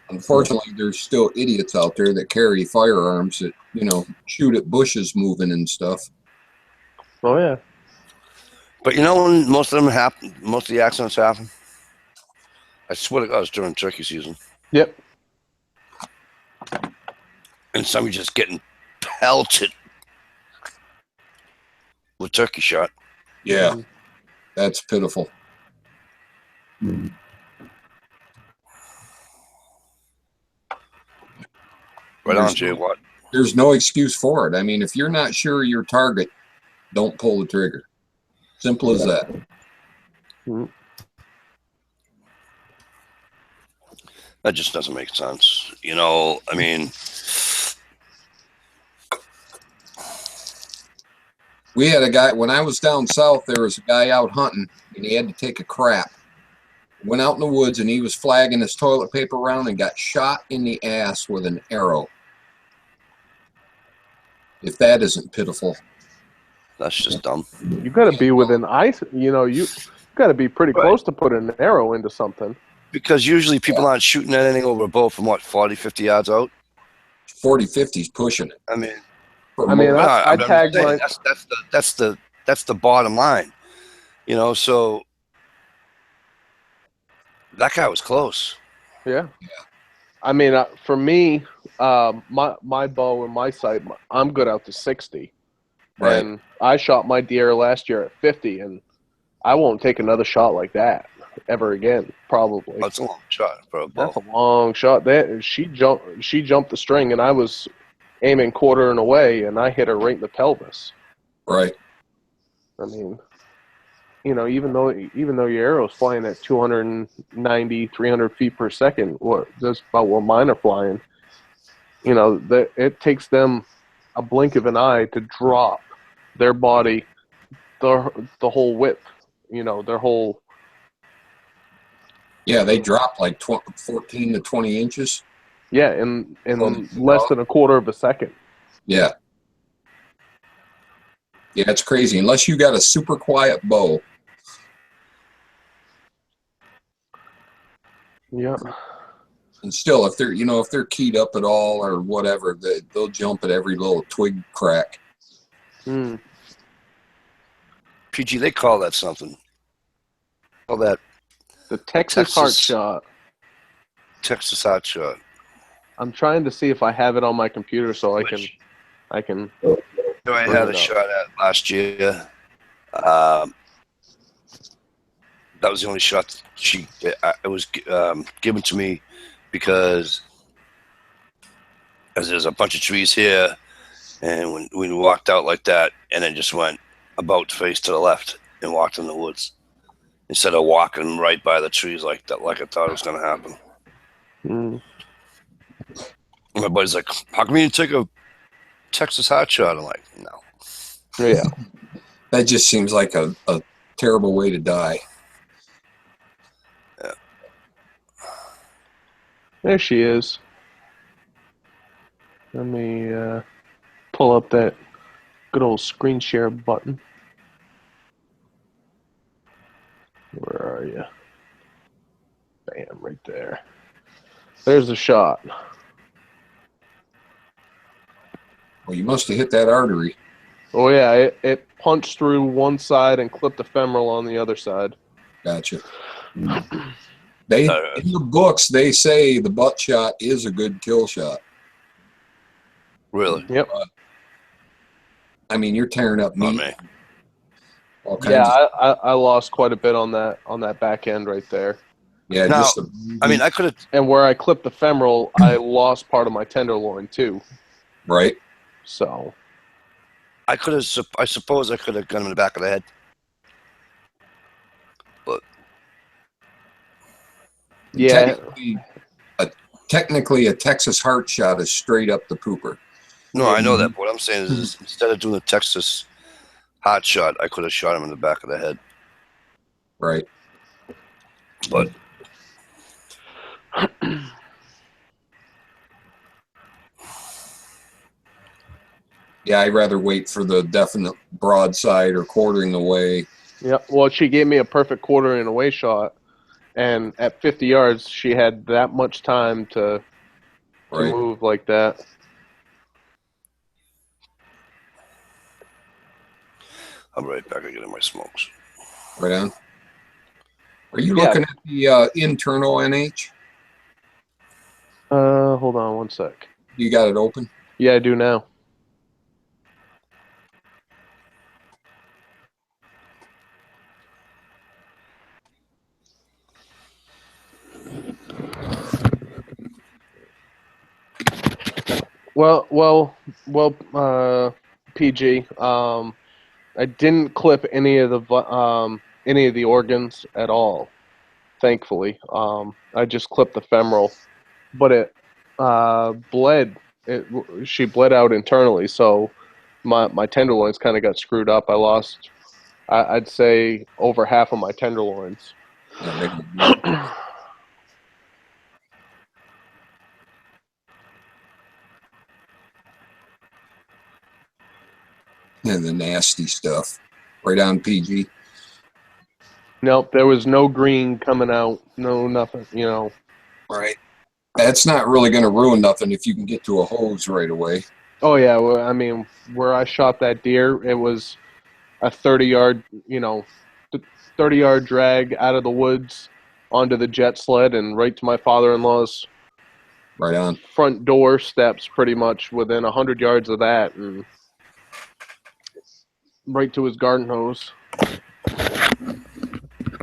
Unfortunately, there's still idiots out there that carry firearms that, shoot at bushes moving and stuff. Oh, yeah. But when most of the accidents happen? I swear to God, it's during turkey season. Yep. And somebody just getting pelted with turkey shot. Yeah, that's pitiful. Right on, Jay Watt. There's no excuse for it. I mean, if you're not sure your target, don't pull the trigger. Simple as that. That just doesn't make sense. You know, I mean, we had a guy, when I was down south, there was a guy out hunting, and he had to take a crap. Went out in the woods, and he was flagging his toilet paper around and got shot in the ass with an arrow. If that isn't pitiful. that's just dumb. You got to be within ice. You know, you got to be pretty close to put an arrow into something. Because usually people aren't shooting at anything over a bow from what, 40, 50 yards out? 40, 50's pushing it. I mean, I tagged saying, mine. that's the bottom line. You know, so that guy was close. Yeah. I mean, for me, my bow and my sight, I'm good out to 60. Right. And I shot my deer last year at 50, and I won't take another shot like that ever again, probably. That's a long shot for a bow. That's a long shot. She jumped the string, and I was aiming quarter and away, and I hit her right in the pelvis. Right. I mean, you know, even though your arrow's flying at 290, 300 feet per second, that's about what mine are flying. You know, it takes them a blink of an eye to drop their body, the whole width. You know, their whole. Yeah, they drop like 14 to 20 inches. Yeah, in less than a quarter of a second. Yeah. Yeah, it's crazy. Unless you got a super quiet bow. Yeah. And still, if they're keyed up at all or whatever, they'll jump at every little twig crack. PG, they call that something. Call that the Texas heart shot. Texas hot shot. I'm trying to see if I have it on my computer so I can. I had a shot at last year. That was the only shot it was given to me because as there's a bunch of trees here, and when we walked out like that, and it just went about face to the left and walked in the woods instead of walking right by the trees like that, like I thought it was going to happen. My buddy's like, "How come you didn't take a Texas hot shot?" I'm like, "No." Yeah. That just seems like a terrible way to die. Yeah. There she is. Let me pull up that good old screen share button. Where are you? Bam, right there. There's the shot. Well, you must have hit that artery. Oh, yeah, it punched through one side and clipped the femoral on the other side. Gotcha. In the books, they say the butt shot is a good kill shot. Really? Yep. I mean, you're tearing up meat. All kinds yeah, I lost quite a bit on that back end right there. Yeah, now, I mean, I could have. And where I clipped the femoral, I lost part of my tenderloin too. Right. So. I could have. I suppose I could have got him in the back of the head. But. Yeah. Technically, a Texas heart shot is straight up the pooper. No, I know that. But what I'm saying is, instead of doing the Texas hot shot, I could have shot him in the back of the head. Right. But. Yeah, I'd rather wait for the definite broadside or quartering away. Yeah, well, she gave me a perfect quartering away shot, and at 50 yards, she had that much time to move like that. I'm right back. I get in my smokes. Right on. Are you looking at the internal NH? Hold on one sec. You got it open? Yeah, I do now. PG. I didn't clip any of the organs at all. Thankfully, I just clipped the femoral, but it bled. She bled out internally, so my tenderloins kind of got screwed up. I lost, I'd say, over half of my tenderloins. And the nasty stuff. Right on PG. Nope, there was no green coming out. No, nothing, Right. That's not really going to ruin nothing if you can get to a hose right away. Oh, yeah. Well, I mean, where I shot that deer, it was a 30-yard, 30-yard drag out of the woods onto the jet sled and right to my father-in-law's right on front door steps, pretty much within 100 yards of that, and right to his garden hose.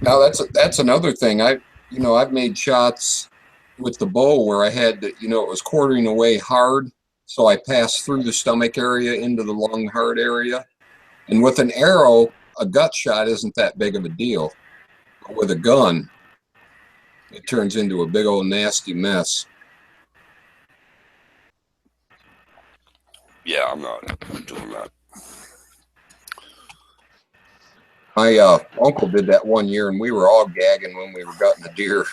Now that's another thing. I've made shots with the bow where I had to, it was quartering away hard, so I passed through the stomach area into the lung hard area. And with an arrow, a gut shot isn't that big of a deal. But with a gun, it turns into a big old nasty mess. Yeah, I'm not doing that. My uncle did that one year, and we were all gagging when we were gutting a deer.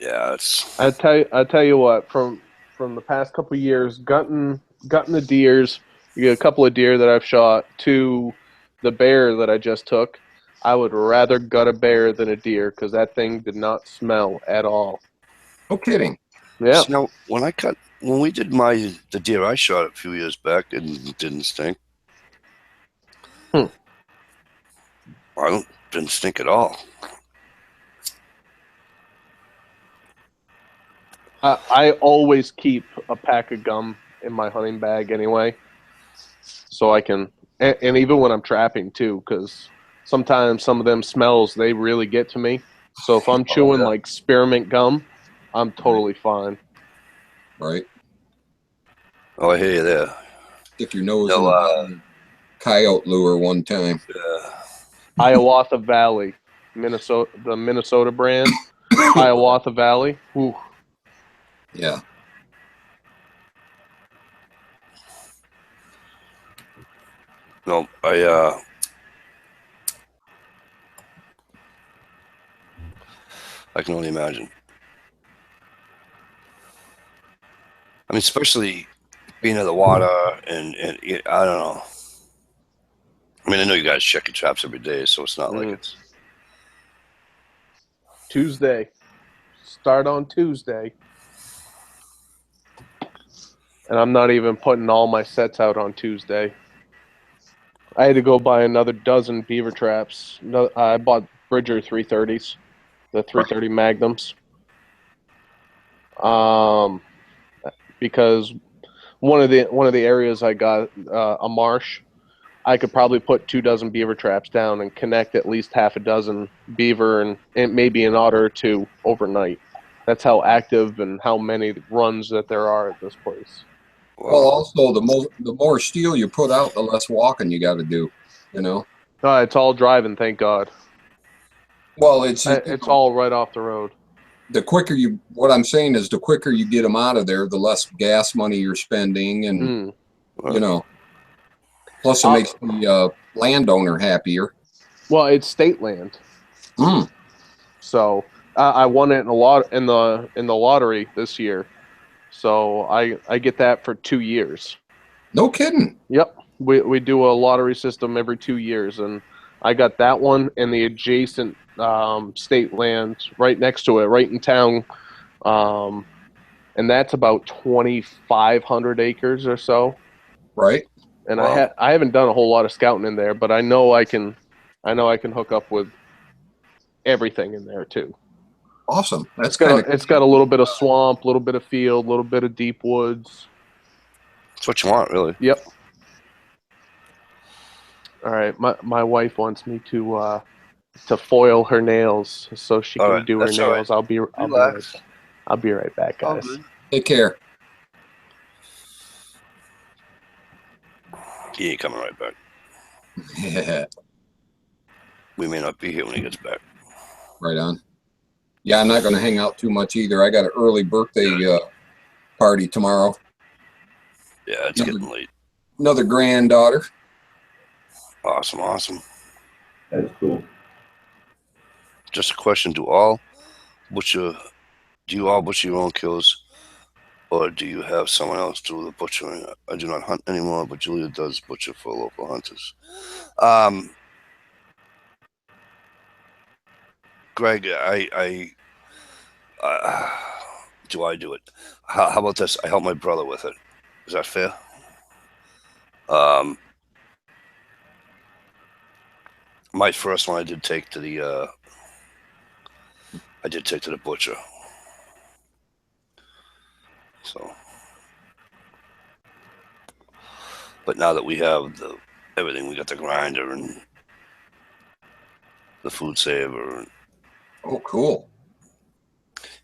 Yeah, it's. I tell you what, from the past couple of years, gutting the deers, you get a couple of deer that I've shot, to the bear that I just took. I would rather gut a bear than a deer because that thing did not smell at all. No kidding. Yeah. So now, when we did the deer I shot a few years back, it didn't stink. Didn't stink at all. I always keep a pack of gum in my hunting bag anyway, so I can, and even when I'm trapping too, because sometimes some of them smells, they really get to me. So if I'm chewing like spearmint gum, I'm totally fine. Right. Oh, I hear you there. Stick your nose in the coyote lure one time. Hiawatha Valley, Minnesota, the Minnesota brand, Hiawatha Valley. Whew. Yeah. No, I can only imagine. I mean, especially being in the water and I don't know. I mean, I know you guys check your traps every day, so it's not like it's Tuesday. Start on Tuesday. And I'm not even putting all my sets out on Tuesday. I had to go buy another dozen beaver traps. I bought Bridger 330s, the 330 Magnums. Because one of the areas I got a marsh, I could probably put 24 beaver traps down and connect at least half a dozen beaver and maybe an otter or two overnight. That's how active and how many runs that there are at this place. Well, also the more steel you put out, the less walking you got to do. It's all driving, thank God. Well, it's all right off the road. The quicker what I'm saying is the quicker you get them out of there, the less gas money you're spending, and plus it makes the landowner happier. Well, it's state land. So I won it in the lottery this year. So I get that for 2 years. No kidding. Yep. We do a lottery system every 2 years, and I got that one and the adjacent state land right next to it, right in town. And that's about 2,500 acres or so. Right. And wow. I haven't done a whole lot of scouting in there, but I know I can hook up with everything in there too. Awesome. It's got a little bit of swamp, a little bit of field, a little bit of deep woods. That's what you want, really. Yep. All right. My wife wants me to foil her nails so she can do her nails. Right. I'll be right back, guys. Take care. He ain't coming right back. Yeah, We may not be here when he gets back. right on. Yeah, I'm not going to hang out too much either. I got an early birthday party tomorrow. Yeah, it's getting late. Another granddaughter. Awesome, awesome. That's cool. Just a question: do you all butcher your own kills, or do you have someone else do the butchering? I do not hunt anymore, but Julia does butcher for local hunters. Greg, do I do it? How about this? I help my brother with it. Is that fair? My first one I did take to the butcher. So, but now that we have everything, we got the grinder and the food saver. Oh, cool.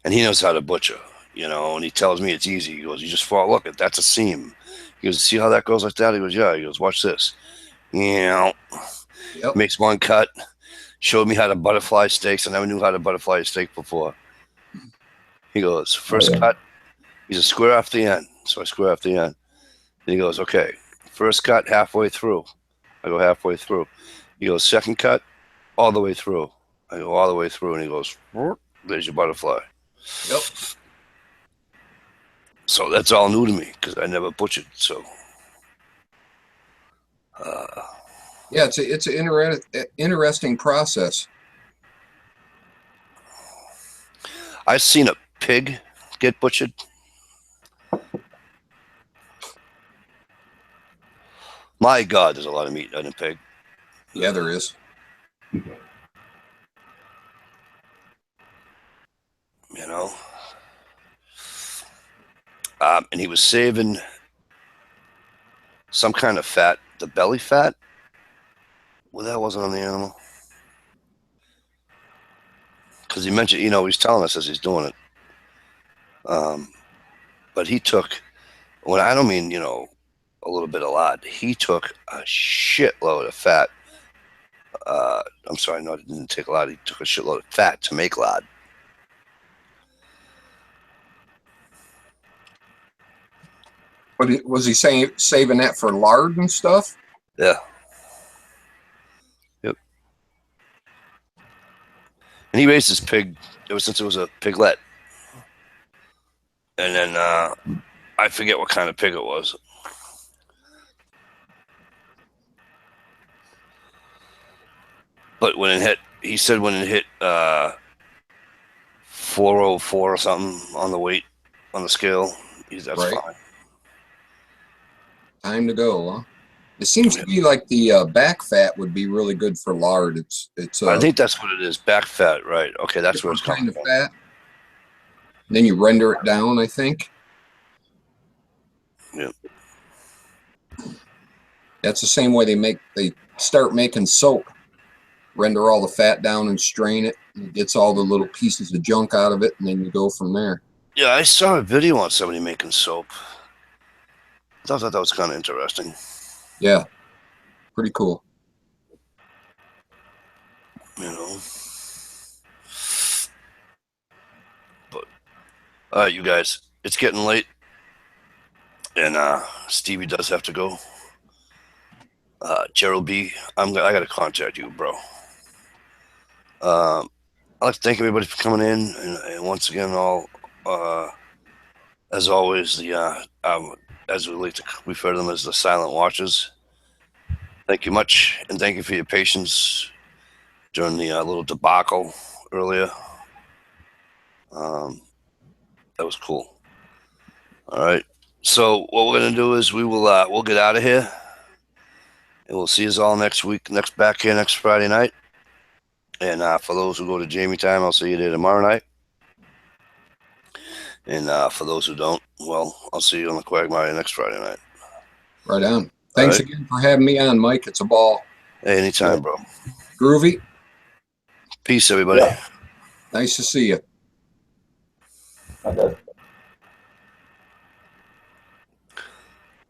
And he knows how to butcher, and he tells me it's easy. He goes, you just look, that's a seam. He goes, see how that goes like that? He goes, yeah. He goes, watch this. Yep. Makes one cut, showed me how to butterfly steaks. I never knew how to butterfly a steak before. He goes, first cut, he's a square off the end. So I square off the end. And he goes, okay, first cut halfway through. I go halfway through. He goes, second cut, all the way through. I go all the way through, and he goes, there's your butterfly. Yep. So that's all new to me because I never butchered. So, yeah, it's an interesting process. I've seen a pig get butchered. My God, there's a lot of meat in a pig. Yeah, there is. And he was saving some kind of fat, the belly fat. Well, that wasn't on the animal. Because he mentioned, he's telling us as he's doing it. But he took, I don't mean, a little bit, a lot. He took a shitload of fat. I'm sorry, no, he didn't take a lot. He took a shitload of fat to make lard. But was he saving that for lard and stuff? Yeah. Yep. And he raised his pig ever since it was a piglet. And then I forget what kind of pig it was. But when it hit, he said when it hit 404 or something on the weight, on the scale, that's right. fine. Time to go, huh? It seems to be like the back fat would be really good for lard. It's. I think that's what it is. Back fat, right? Okay, that's where it's coming from. Fat. And then you render it down, I think. Yeah. That's the same way they start making soap. Render all the fat down and strain it. And it gets all the little pieces of junk out of it, and then you go from there. Yeah, I saw a video on somebody making soap. I thought that was kind of interesting. Yeah, pretty cool. But all right, you guys, it's getting late, and Stevie does have to go. Gerald B, I got to contact you, bro. I'd like to thank everybody for coming in, and once again, as always, as we like to refer to them as the silent watchers. Thank you much, and thank you for your patience during the little debacle earlier. That was cool. All right, so what we're gonna do is we'll get out of here, and we'll see you all next week. Back here next Friday night. And for those who go to Jamie time, I'll see you there tomorrow night. And for those who don't, well, I'll see you on the Quagmire next Friday night. Right on. Thanks again for having me on, Mike. It's a ball. Hey, anytime, bro. Groovy. Peace, everybody. Yeah. Nice to see you. Okay.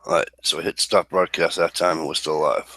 All right, so I hit stop broadcast that time and we're still live.